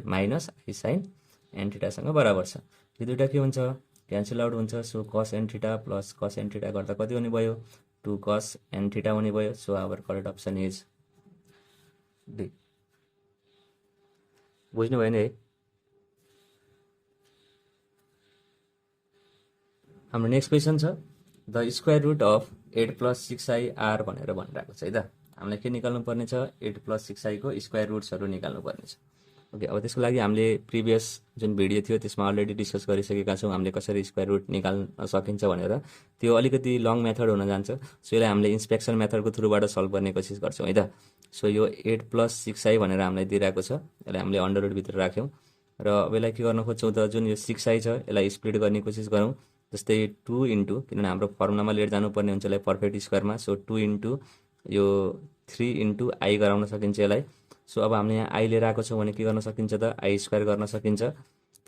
minus I sin n थीटासँग बराबर छ। यो दुइटा के हुन्छ, क्यान्सल आउट हुन्छ। So cos n theta plus cos n theta गर्दा कति हुने भयो, 2 cos n थीटा हुने भयो। So our correct option is D. बुझ्नुभयो नि है। हाम्रो नेक्स्ट क्वेसन छ, the square root of 8 plus 6ir भनेर भनिरहेको छ है त। हामीलाई के निकाल्नु पर्ने छ, 8 प्लस 6i को स्क्वायर रुट्सहरू निकाल्नु पर्ने छ। ओके, अब त्यसको लागि हामीले प्रिभियस जुन भिडियो थियो त्यसमा अलरेडी डिस्कस गरिसकेका छौँ, हामीले कसरी स्क्वायर रुट निकाल्न सकिन्छ भनेर। त्यो अलिकति लङ मेथड हुन जान्छ। सो यसलाई हामीले इन्सपेक्सन मेथडको थ्रुबाट सल्भ गर्ने कोसिस गर्छौँ है त। सो यो 8 प्लस 6i भनेर हामीलाई दिइरहेको छ, यसलाई हामीले अन्डर रुटभित्र राख्यौँ। र अब यसलाई के गर्न खोज्छौँ त, जुन यो 6i छ यसलाई स्प्लिट गर्ने कोसिस गरौँ। जस्तै 2 इन्टु, किनभने हाम्रो फर्मुलामा लिएर जानुपर्ने हुन्छ यसलाई पर्फेक्ट स्क्वायरमा। सो 2 इन्टु यो 3 इन्टु आई गराउन सकिन्छ यसलाई। सो अब हामीले यहाँ आई लिएर आएको छौँ भने के गर्न सकिन्छ त आई स्क्वायर गर्न सकिन्छ,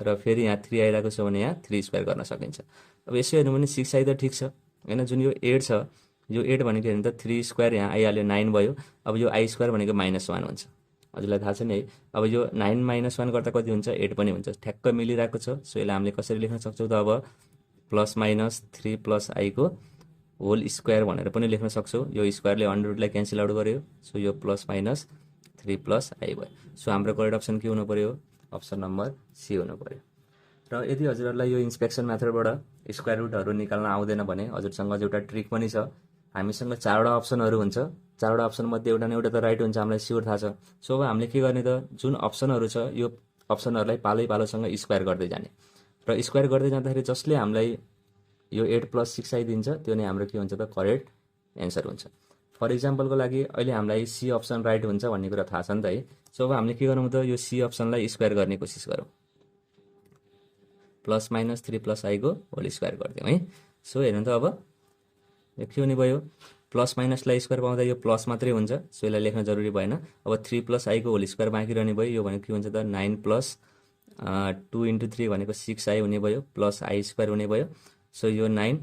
र फेरि यहाँ 3 आइरहेको छ भने यहाँ 3 स्क्वायर गर्न सकिन्छ। अब यसो हेर्नु भने 6i त ठिक छ होइन, जुन यो 8 छ, यो 8 भनेको हेर्नु त 3 स्क्वायर यहाँ आइहाल्यो 9 भयो। अब यो आई स्क्वायर भनेको -1 हुन्छ, हजुरलाई थाहा छ नि है। अब यो 9 - 1 गर्दा कति हुन्छ, 8 पनि हुन्छ, ठ्याक्क मिलिरहेको छ। सो यसलाई हामीले कसरी लेख्न सक्छौँ त, अब प्लस माइनस 3 प्लस आई को होल स्क्वायर भनेर पनि लेख्न सक्छौँ। यो स्क्वायरले अन्डर रुटलाई क्यान्सल आउट गर्यो। सो यो प्लस माइनस 3 प्लस आई भयो। सो हाम्रो करेक्ट अप्सन के हुनु पर्यो, अप्सन नम्बर सी हुनु पर्यो। र यदि हजुरहरूलाई यो इन्सपेक्सन मेथडबाट स्क्वायर रुटहरू निकाल्न आउँदैन भने हजुरसँग एउटा ट्रिक पनि छ। हामीसँग 4वटा अप्सनहरू हुन्छ, 4वटा अप्सनमध्ये एउटा न एउटा त राइट हुन्छ, हामीलाई स्योर थाहा छ। सो अब हामीले के गर्ने त, जुन अप्सनहरू छ यो अप्सनहरूलाई पालै पालोसँग स्क्वायर गर्दै जाने, र स्क्वायर गर्दै जाँदाखेरि जसले हामीलाई यो 8 प्लस 6i दिन्छ त्यो नै हाम्रो के हुन्छ त करेक्ट एन्सर हुन्छ। फर इक्जाम्पलको लागि अहिले हामीलाई सी अप्सन राइट हुन्छ भन्ने कुरा थाहा छ नि त है। सो अब हामीले के गरौँ त, यो सी अप्सनलाई स्क्वायर गर्ने कोसिस गरौँ। प्लस माइनस 3 प्लस आई को होल स्क्वायर गरिदिउँ है। सो हेर्नु त, अब यो के हुने भयो, प्लस माइनसलाई स्क्वायर पाउँदा यो प्लस मात्रै हुन्छ। सो यसलाई लेख्न जरुरी भएन। अब 3 प्लस आई को होल स्क्वायर बाँकी रहने भयो। यो भनेको के हुन्छ त 9 प्लस 2 इन्टु 3 भनेको 6i हुने भयो, प्लस आई स्क्वायर हुने भयो। सो यो 9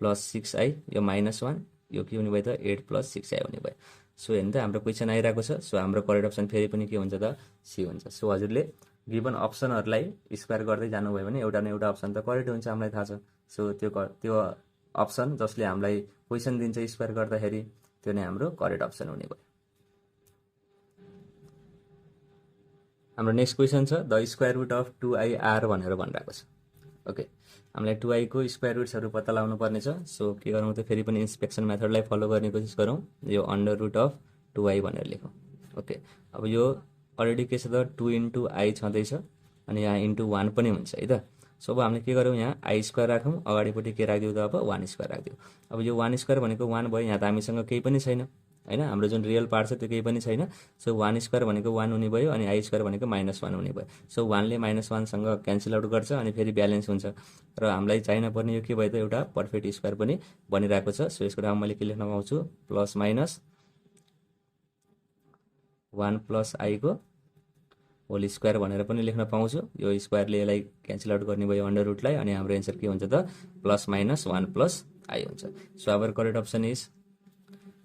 प्लस 6i, यो -1, यो के हुने भयो त 8 प्लस 6i हुने भयो। सो हेर्नु त हाम्रो क्वेसन आइरहेको छ। सो हाम्रो करेक्ट अप्सन फेरि पनि के हुन्छ त सी हुन्छ। सो हजुरले गिभन अप्सनहरूलाई स्क्वायर गर्दै जानुभयो भने एउटा न एउटा अप्सन त करेक्ट हुन्छ, हामीलाई थाहा छ। सो त्यो अप्सन जसले हामीलाई क्वेसन दिन्छ स्क्वायर गर्दाखेरि त्यो नै हाम्रो करेक्ट अप्सन हुने भयो। हाम्रो नेक्स्ट क्वेसन छ, the square root of 2ir भनेर भनिरहेको छ। ओके, हामीलाई 2i को स्क्वायर रुट्सहरू पत्ता लगाउनु पर्ने छ। सो के गरौँ त, फेरि पनि इन्सपेक्सन मेथडलाई फलो गर्ने कोसिस गरौँ। यो अन्डर रुट अफ 2i भनेर लेखौँ। ओके, अब यो अलरेडी के छ त 2 इन्टु आई छँदैछ, अनि यहाँ इन्टु 1 पनि हुन्छ है त। सो अब हामीले के गरौँ, यहाँ आई स्क्वायर राखौँ, अगाडिपट्टि के राखिदिउँ त अब 1 स्क्वायर राखिदिउँ। अब यो 1 स्क्वायर भनेको 1 भयो, यहाँ त हामीसँग केही पनि छैन। हैन। हाम्रो जुन रियल पार्ट छ त्यो केही पनि छैन। सो 1 स्क्वायर भनेको 1 हुने भयो अनि आई स्क्वायर भनेको -1 हुने भयो। सो 1 ले -1 सँग क्यान्सल आउट गर्छ अनि फेरि ब्यालेन्स हुन्छ र हामीलाई चाहिन पर्ने यो के भयो त एउटा पर्फेक्ट स्क्वायर पनि बनिरहेको छ। सो यसको ठाउँमा मैले के लेख्न पाउँछु प्लस माइनस 1 प्लस आई को होल स्क्वायर भनेर पनि लेख्न पाउँछु। यो स्क्वायरले यसलाई क्यान्सल आउट गर्ने भयो अन्डर रुटलाई अनि हाम्रो एन्सर के हुन्छ त प्लस माइनस 1 प्लस आई हुन्छ। So our correct option is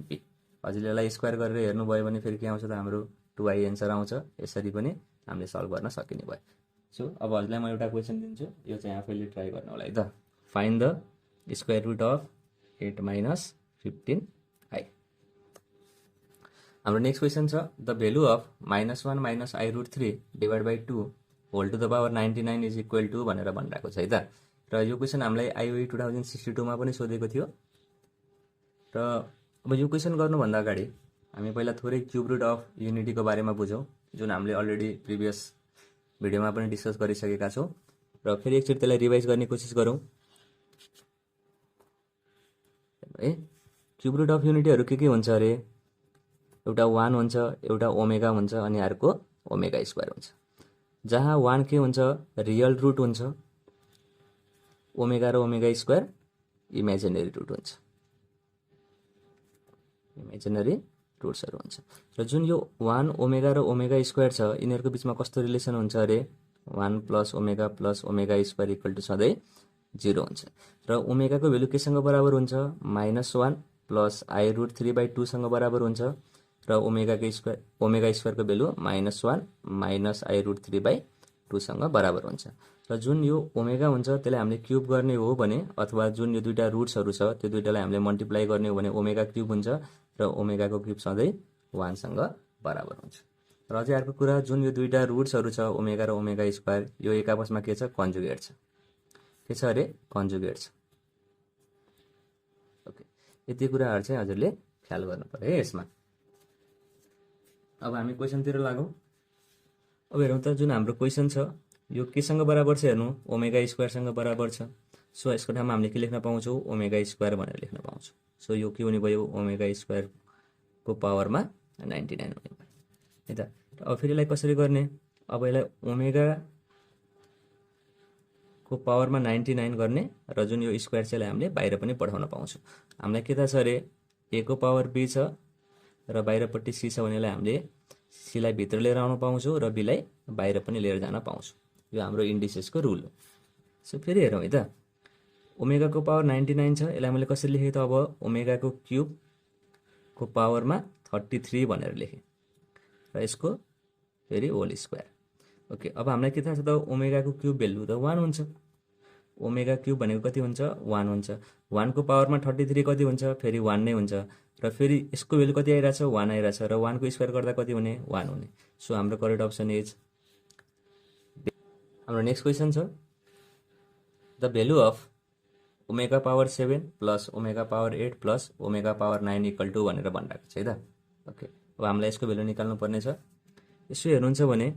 B. हजुरले यसलाई स्क्वायर गरेर हेर्नुभयो भने फेरि के आउँछ त हाम्रो 2i एन्सर आउँछ। यसरी पनि हामीले सल्भ गर्न सकिने भयो। सो अब हजुरलाई म एउटा क्वेसन दिन्छु, यो चाहिँ आफैले ट्राई गर्नु होला है त। Find the square root of 8 minus 15i। हाम्रो नेक्स्ट क्वेसन छ the value of -1 minus I root 3 divide by 2 whole to the power 99 is equal to भनेर भनिरहेको छ है त। र यो क्वेसन हामीलाई आइओई 2062 मा पनि सोधेको थियो। र अब यो क्वेसन गर्नुभन्दा अगाडि हामी पहिला थोरै क्युब रुट अफ युनिटीको बारेमा बुझौँ, जुन हामीले अलरेडी प्रिभियस भिडियोमा पनि डिस्कस गरिसकेका छौँ। र फेरि एकचोटि त्यसलाई रिभाइज गर्ने कोसिस गरौँ है। क्युब रुट अफ युनिटीहरू के हुन्छ अरे, एउटा 1 हुन्छ, एउटा ओमेगा हुन्छ अनि अर्को ओमेगा स्क्वायर हुन्छ। जहाँ 1 के हुन्छ रियल रुट हुन्छ, ओमेगा र ओमेगा स्क्वायर इमेजिनरी रुट हुन्छ, इमेजिनरी रुट्सहरू हुन्छ। र जुन यो 1 ओमेगा र ओमेगा स्क्वायर छ यिनीहरूको बिचमा कस्तो रिलेसन हुन्छ अरे 1 plus omega square equal to सधैँ 0 हुन्छ। र ओमेगाको भेल्यु केसँग बराबर हुन्छ -1 प्लस आई रुट 3/2 सँग बराबर हुन्छ र ओमेगा स्क्वायरको भेल्यु -1 माइनस आई रुट 3/2 सँग बराबर हुन्छ। र जुन यो ओमेगा हुन्छ त्यसलाई हामीले क्युब गर्ने हो भने अथवा जुन यो दुईटा रुट्सहरू छ त्यो दुईटालाई हामीले मल्टिप्लाई गर्ने हो भने ओमेगा क्युब हुन्छ र ओमेगाको क्युब सधैँ 1 सँग बराबर हुन्छ। र अझै अर्को कुरा, जुन यो दुईटा रुट्सहरू छ ओमेगा र ओमेगा स्क्वायर यो एक आपसमा के छ कन्जुगेट छ। के छ अरे कन्जुगेट छ। ओके, यति कुराहरू चाहिँ हजुरले ख्याल गर्नु पर्यो है यसमा। अब हामी क्वेसनतिर लागौँ। अब हेरौँ त जुन हाम्रो क्वेसन छ यो केसँग बराबर छ हेर्नु ओमेगा स्क्वायरसँग बराबर छ। सो यसको ठाउँमा हामीले के लेख्न पाउँछौँ ओमेगा स्क्वायर भनेर लेख्न पाउँछौँ। सो यो के हुने भयो ओमेगा स्क्वायरको पावरमा 99 हुने भयो है त। अब फेरि यसलाई कसरी गर्ने, अब यसलाई ओमेगा को पावरमा 99 गर्ने र जुन यो स्क्वायर छ यसलाई हामीले बाहिर पनि पठाउन पाउँछौँ। हामीलाई के थाहा छ अरे a को पावर b छ र बाहिरपट्टि c छ भने यसलाई हामीले c लाई भित्र लिएर आउन पाउँछौँ र b लाई बाहिर पनि लिएर जान पाउँछौँ। यो हाम्रो इन्डिसेसको रुल हो। सो फेरि हेरौँ है त, ओमेगाको पावर 99 छ, यसलाई मैले कसरी लेखेँ त अब ओमेगाको क्युबको पावरमा 33 भनेर लेखेँ र यसको फेरि होल स्क्वायर। ओके, अब हामीलाई के थाहा छ त ओमेगाको क्युब भेल्यु त 1 हुन्छ। ओमेगा क्युब भनेको कति हुन्छ 1 हुन्छ। 1 को पावरमा 33 कति हुन्छ फेरि 1 नै हुन्छ र फेरि यसको भेल्यु कति आइरहेछ 1 आइरहेछ र 1 को स्क्वायर गर्दा कति हुने 1 हुने। सो हाम्रो करेक्ट अप्सन इज। हाम्रो नेक्स्ट क्वेसन छ the value of omega power 7 plus omega power 8 plus omega power 9 equal to भनेर भनिरहेको छ है त। ओके, अब हामीलाई यसको भेल्यु निकाल्नु पर्ने छ। यसो हेर्नुहुन्छ भने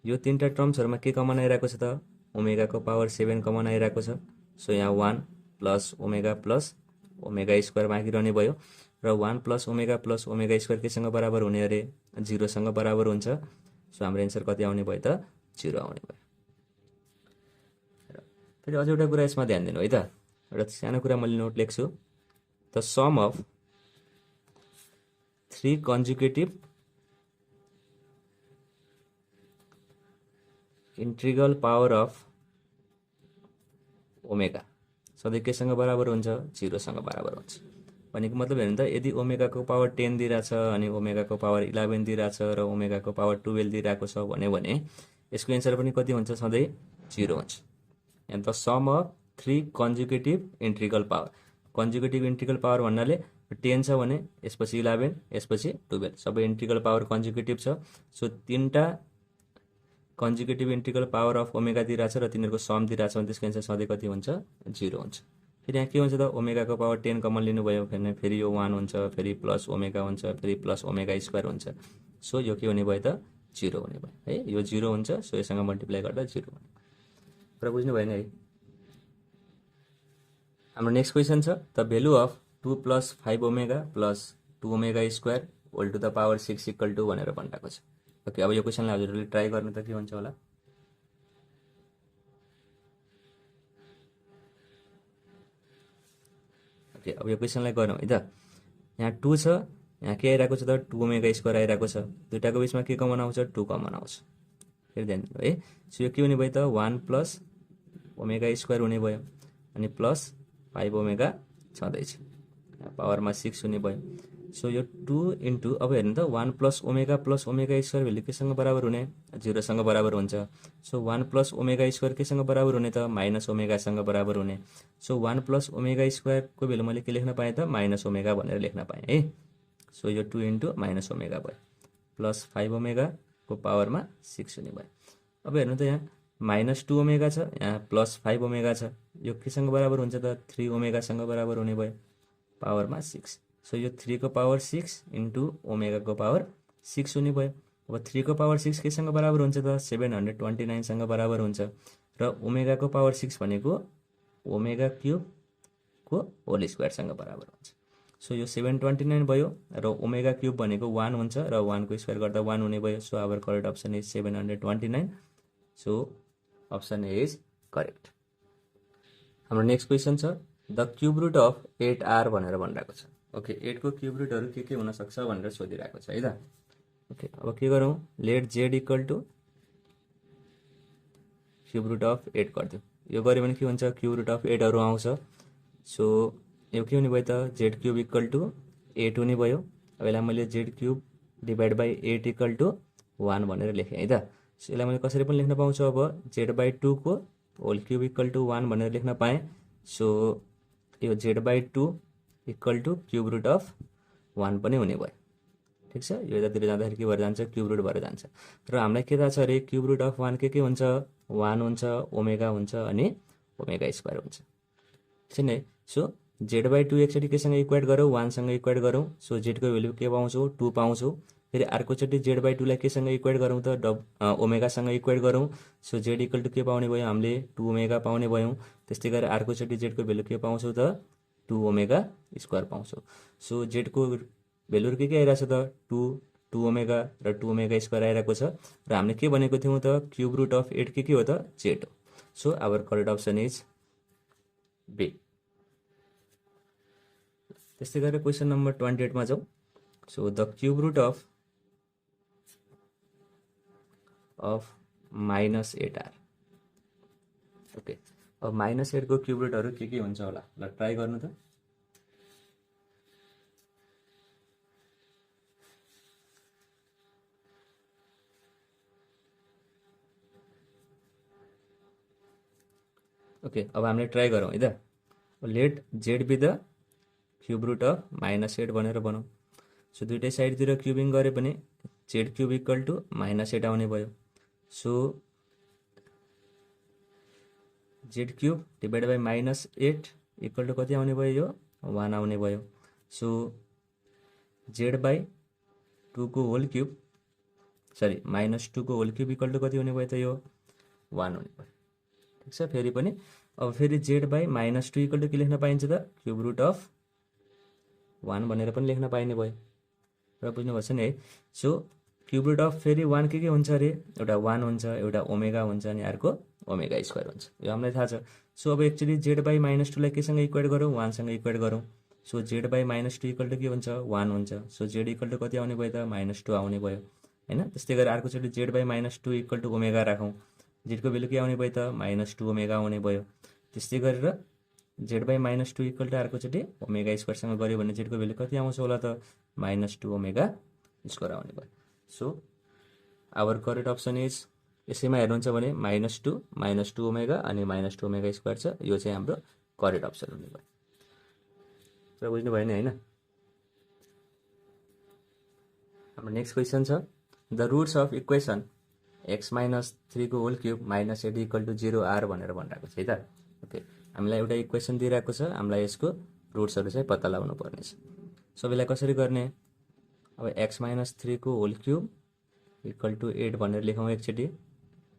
यो तीनटा टर्म्सहरूमा के कमन आइरहेको छ त ओमेगाको पावर 7 कमन आइरहेको छ। सो यहाँ 1 प्लस ओमेगा स्क्वायर बाँकी रहने भयो र 1 प्लस ओमेगा स्क्वायर केसँग बराबर हुने अरे 0 सँग बराबर हुन्छ। सो हाम्रो एन्सर कति आउने भयो त 0 आउने भयो। फेरि अझ एउटा कुरा यसमा ध्यान दिनु है त, एउटा सानो कुरा मैले नोट लेख्छु। The sum of 3 conjugative integral power of omega सधैँ केसँग बराबर हुन्छ 0 सँग बराबर हुन्छ। भनेको मतलब हेर्नु त यदि ओमेगाको पावर 10 दिइरहेछ अनि ओमेगाको पावर 11 दिइरहेछ र ओमेगाको पावर 12 दिइरहेको छ भने यसको एन्सर पनि कति हुन्छ सधैँ 0 हुन्छ। And the sum of 3 conjugative integral power. Conjugative integral power भन्नाले 10 छ भने यसपछि 11 यसपछि 12 सबै इंटीग्रल पावर कन्जुगेटिभ छ। सो तीनटा conjugative integral power of omega दिइरहेछ र तिनीहरूको सम दिइरहेछ भने त्यसको एन्सर सधैँ कति हुन्छ 0 हुन्छ। फेरि यहाँ के हुन्छ त ओमेगाको पावर 10 कमन लिनुभयो भने फेरि यो 1 हुन्छ, फेरि प्लस ओमेगा हुन्छ, फेरि प्लस ओमेगा स्क्वायर हुन्छ। सो यो के हुने भयो त 0 हुने भयो है। यो 0 हुन्छ, सो यससँग मल्टिप्लाई गर्दा 0 हुने। कुरा बुझ्नु भएन है। हाम्रो नेक्स्ट क्वेसन छ the value of 2 plus 5 omega plus 2 omega square whole to the power 6 equal to भनेर भनिरहेको छ। ओके, अब यो क्वेसनलाई हजुरहरूले ट्राई गर्नु त के हुन्छ होला। ओके, अब यो क्वेसनलाई गरौँ है त। यहाँ 2 छ, यहाँ के आइरहेको छ त 2 ओमेगा स्क्वायर आइरहेको छ। दुईटाको बिचमा के कमन आउँछ 2 कमन आउँछ। फेरि ध्यान दिनु है। सो यो के हुने भयो त 1 प्लस ओमेगा स्क्वायर हुने भयो अनि प्लस 5 ओमेगा छँदैछ, पावरमा 6 हुने भयो। सो यो 2 इन्टु अब हेर्नु त 1 प्लस ओमेगा स्क्वायर भेल्यु केसँग बराबर हुने 0 सँग बराबर हुन्छ। सो 1 प्लस ओमेगा स्क्वायर केसँग बराबर हुने त माइनस ओमेगासँग बराबर हुने। सो 1 प्लस ओमेगा स्क्वायरको भेल्यु मैले के लेख्न पाएँ त माइनस ओमेगा भनेर लेख्न पाएँ है। सो यो 2 इन्टु माइनस ओमेगा भयो प्लस 5 ओमेगाको पावरमा 6 हुने भयो। अब हेर्नु त यहाँ माइनस 2 ओमेगा छ, यहाँ प्लस 5 ओमेगा छ, यो केसँग बराबर हुन्छ त 3 ओमेगासँग बराबर हुने भयो पावरमा 6। सो यो 3 को पावर 6 इन्टु ओमेगाको पावर 6 हुने भयो। अब 3 को पावर 6 केसँग बराबर हुन्छ त 729 सँग बराबर हुन्छ र ओमेगाको पावर 6 भनेको ओमेगा क्युबको होल स्क्वायरसँग बराबर हुन्छ। सो यो 729 भयो र ओमेगा क्युब भनेको 1 हुन्छ र 1 को स्क्वायर गर्दा 1 हुने भयो। So our correct option is 729। So option A is correct. हाम्रो नेक्स्ट क्वेसन छ the cube root of 8r भनेर भनिरहेको छ। ओके, 8 को क्युब रुटहरू के हुनसक्छ भनेर सोधिरहेको छ है त। ओके, अब के गरौँ, let Z equal to cube root of 8 गरिदिउँ। यो गऱ्यो भने के हुन्छ क्युब रुट अफ 8हरू आउँछ। सो यो के हुने भयो त जेड क्युब इक्वल टु 8 हुने भयो। अब यसलाई मैले Z cube divide by 8 equal to 1 भनेर लेखेँ है त। सो यसलाई मैले कसरी पनि लेख्न पाउँछु, अब जेड बाई 2 को होल क्युब इक्वल टु 1 भनेर लेख्न पाएँ। सो यो Z by 2 equal to cube root of 1 पनि हुने भयो। ठिक छ, यो यतातिर जाँदाखेरि के भएर जान्छ क्युब रुट भएर जान्छ। र हामीलाई के थाहा छ अरे क्युब रुट अफ 1 के हुन्छ 1 हुन्छ, ओमेगा हुन्छ अनि ओमेगा स्क्वायर हुन्छ। ठिक नि। सो जेड बाई 2 एकचोटि केसँग इक्वेट गरौँ 1 सँग इक्वेट गरौँ। सो जेडको भेल्यु के पाउँछौँ 2 पाउँछौँ। फेरि अर्कोचोटि जेड बाई 2 लाई केसँग इक्वेट गरौँ त ओमेगासँग इक्वेट गरौँ। सो जेड इक्वल टु के पाउने भयो हामीले 2 ओमेगा पाउने भयौँ। त्यस्तै गरेर अर्कोचोटि जेडको भेल्यु के पाउँछौँ त 2 ओमेगा स्क्वायर पाउँछौँ। सो जेडको भेल्युहरू के आइरहेछ त 2 ओमेगा र 2 ओमेगा स्क्वायर आइरहेको छ। र हामीले के भनेको थियौँ त क्युब रुट अफ 8 के हो त जेड हो। So our correct option is B. त्यस्तै गरेर क्वेसन नम्बर 28 मा जाउँ। So the cube root of minus 8r। Okay, अब माइनस 8 को क्युब रुटहरू के हुन्छ होला, ल ट्राई गर्नु त। ओके, अब हामीले ट्राई गरौँ है त। Let Z be the cube root of minus 8 भनेर बनाऊ। सो दुइटै साइडतिर क्युबिङ गरे पनि Z cube equal to minus 8 आउने भयो। So Z cube divide by minus 8 equal to कति आउने भयो, यो 1 आउने भयो। सो जेड बाई 2 को होल क्युब सरी माइनस 2 को होल क्युब इक्वल टु कति हुने भयो त यो 1 हुने भयो। ठिक छ, फेरि पनि अब फेरि Z by minus 2 equal to के लेख्न पाइन्छ त क्युब रुट अफ 1 भनेर पनि लेख्न पाइने भयो। र बुझ्नुभएको छ नि है। सो क्युब रुट अफ फेरि 1 के हुन्छ अरे एउटा 1 हुन्छ, एउटा ओमेगा हुन्छ अनि अर्को ओमेगा स्क्वायर हुन्छ, यो हामीलाई थाहा छ। सो अब एक्चुअली जेड बाई माइनस 2 लाई केसँग इक्वेट गरौँ 1 सँग इक्वेट गरौँ। So Z by minus 2 equal to के हुन्छ 1 हुन्छ। सो जेड इक्वल टु कति आउने भयो त -2 आउने भयो हैन। त्यस्तै गरेर अर्कोचोटि Z by -2 equal to omega राखौँ। जेडको भेल्यु के आउने भयो त -2 ओमेगा आउने भयो। त्यस्तै गरेर जेड बाई -2 इक्वल टु अर्कोचोटि ओमेगा स्क्वायरसँग गऱ्यो भने जेडको भेल्यु कति आउँछ होला त -2 ओमेगा स्क्वायर आउने भयो। So our correct option is यसैमा हेर्नुहुन्छ भने -2 ओमेगा अनि -2 ओमेगा स्क्वायर छ, यो चाहिँ हाम्रो करेक्ट अप्सन हुने भयो। र बुझ्नु भयो नि हैन। हाम्रो नेक्स्ट क्वेसन छ the roots of equation x - 3 को whole cube -8 equal to 0r भनेर भनिरहेको छ है त। ओके, हामीलाई एउटा इक्वेसन दिइरहेको छ, हामीलाई यसको रुट्सहरू चाहिँ पत्ता लगाउनु पर्नेछ। सबैलाई कसरी गर्ने, अब x - 3 को होल क्युब इक्वल टु 8 भनेर लेखौँ एकचोटि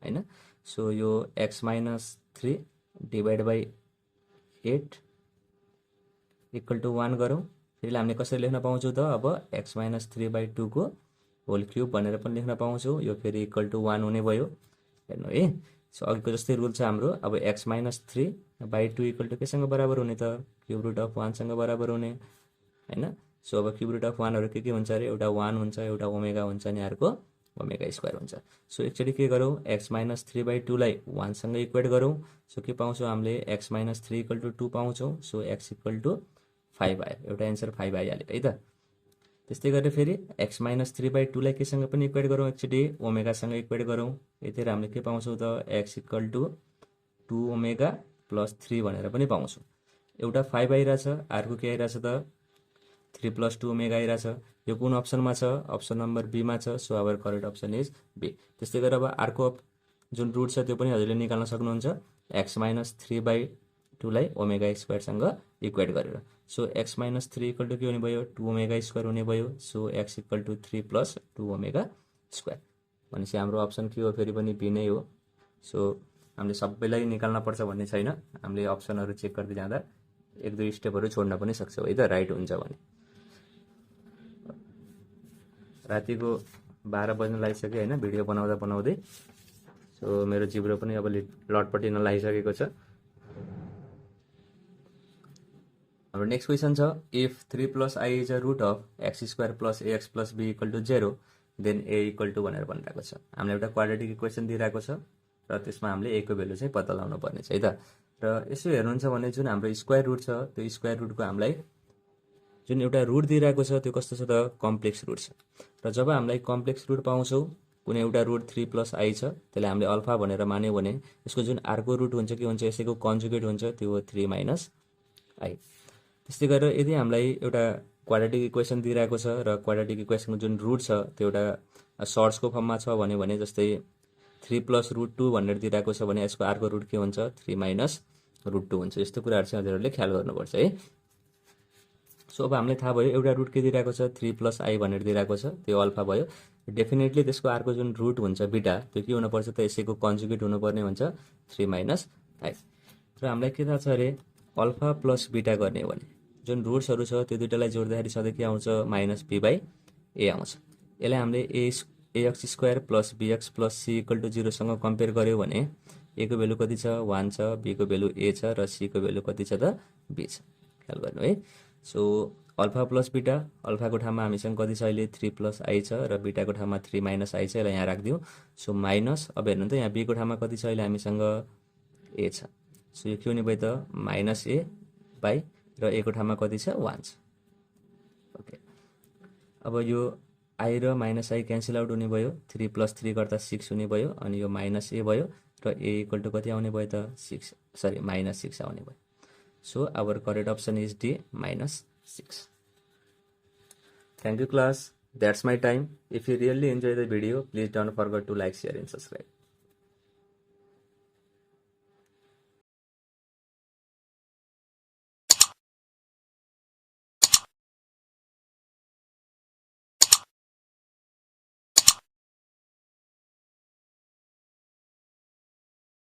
हैन। सो यो x - 3 divide by 8 equal to 1 गरौँ। फेरि हामीले कसरी लेख्न पाउँछौँ त अब x माइनस 3/2 को होल क्युब भनेर पनि लेख्न पाउँछौँ। यो फेरि इक्वल टु 1 हुने भयो। हेर्नु है, सो अघिको जस्तै रुल छ हाम्रो। अब x माइनस 3/2 इक्वल टु केसँग बराबर हुने त क्युब रुट अफ 1 सँग बराबर हुने हैन। सो अब क्युब रुट अफ 1 हरू के हुन्छ अरे, एउटा 1 हुन्छ, एउटा ओमेगा हुन्छ अनि अर्को ओमेगा स्क्वायर हुन्छ। सो एकचोटि के गरौँ, x माइनस 3/2 लाई 1 सँग इक्वेट गरौँ। सो के पाउँछौँ हामीले, x माइनस 3 इक्वल टु 2 पाउँछौँ। सो x इक्वल टु 5 आयो, एउटा एन्सर 5 आइहाल्यो है त। त्यस्तै गरेर फेरि x माइनस 3/2 लाई केसँग पनि इक्वेट गरौँ, एकचोटि ओमेगासँग इक्वेट गरौँ। यतिर हामीले के पाउँछौँ त, x equal to 2 omega plus 3 भनेर पनि पाउँछौँ। एउटा 5 आइरहेछ, अर्को के आइरहेछ त 3 प्लस 2 ओमेगा आइरहेछ। यो कुन अप्सनमा छ, अप्सन नम्बर बीमा छ। So our correct option is B. त्यस्तै गरेर अब अर्को जुन रुट छ त्यो पनि हजुरले निकाल्न सक्नुहुन्छ, x माइनस 3/2 लाई ओमेगा स्क्वायरसँग इक्वेट गरेर। So x minus 3 equal to के हुने भयो, 2 ओमेगा स्क्वायर हुने भयो। So x equal to 3 plus 2 omega square भनेपछि हाम्रो अप्सन के हो, फेरि पनि बी नै हो। सो हामीले सबैलाई निकाल्न पर्छ भन्ने छैन, हामीले अप्सनहरू चेक गर्दै जाँदा 1-2 स्टेपहरू छोड्न पनि सक्छौँ है त, राइट हुन्छ भने। रातिको 12 बज्न लागिसक्यो होइन, भिडियो बनाउँदा बनाउँदै। सो मेरो जिब्रो पनि अब लटपटिन लागिसकेको छ। हाम्रो नेक्स्ट क्वेसन छ, if 3 plus I is a root of X square plus AX plus B equal to 0 then A equal to भनेर भनिरहेको छ। हामीले एउटा क्वाड्रेटिक इक्वेसन दिइरहेको छ र त्यसमा हामीले ए को भेल्यु चाहिँ पत्ता लगाउनु पर्ने छ है त। र यसो हेर्नुहुन्छ भने जुन हाम्रो स्क्वायर रुट छ, त्यो स्क्वायर रुटको हामीलाई जुन एउटा रुट दिइरहेको छ त्यो कस्तो छ त, कम्प्लेक्स रुट छ। र जब हामीलाई कम्प्लेक्स रुट पाउँछौँ, कुनै एउटा रुट 3 प्लस आई छ, त्यसलाई हामीले अल्फा भनेर मान्यो भने यसको जुन अर्को रुट हुन्छ के हुन्छ, यसैको कन्जुगेट हुन्छ, त्यो हो 3 माइनस आई। त्यस्तै गरेर यदि हामीलाई एउटा क्वाड्रेटिक इक्वेसन दिइरहेको छ र क्वाड्रेटिक इक्वेसनको जुन रुट छ त्यो एउटा सर्ट्सको फर्ममा छ भने जस्तै 3 प्लस रुट 2 भनेर दिइरहेको छ भने यसको अर्को रुट के हुन्छ, 3 माइनस रुट 2 हुन्छ। यस्तो कुराहरू चाहिँ हजुरहरूले ख्याल गर्नुपर्छ है। सो अब हामीलाई थाहा भयो एउटा रुट के दिइरहेको छ, 3 प्लस आई भनेर दिइरहेको छ, त्यो अल्फा भयो। डेफिनेटली त्यसको अर्को जुन रुट हुन्छ बिटा, त्यो के हुनुपर्छ त, यसैको कन्जुगेट हुनुपर्ने हुन्छ, 3 माइनस आई। र हामीलाई के थाहा छ अरे, अल्फा प्लस बिटा गर्ने हो भने जुन रुट्सहरू छ त्यो दुइटालाई जोड्दाखेरि सधैँ के आउँछ, माइनस बी बाई ए आउँछ। यसलाई हामीले X square plus BX plus C equal to 0 सँग कम्पेयर गर्यो भने ए को भेल्यु कति छ, 1 छ, बी को भेल्यु ए छ र सी को भेल्यु कति छ त, बी छ। ख्याल गर्नु है। सो अल्फा प्लस बिटा, अल्फाको ठाउँमा हामीसँग कति छ अहिले, 3 प्लस आई छ र बिटाको ठाउँमा 3 माइनस आई छ। यसलाई यहाँ राखिदिउँ। सो माइनस, अब हेर्नु त यहाँ बीको ठाउँमा कति छ अहिले हामीसँग, ए छ। सो यो के हुने भयो त, माइनस ए बाई, र ए को ठाउँमा कति छ, 1 छ। ओके, अब यो आई र माइनस आई क्यान्सल आउट हुने भयो, 3 प्लस 3 गर्दा 6 हुने भयो, अनि यो माइनस ए भयो र ए इक्वल टु कति आउने भयो त, 6 सरी माइनस 6 आउने भयो। So our correct option is D, minus 6. Thank you class. That's my time. If you really enjoy the video, please don't forget to like, share and subscribe.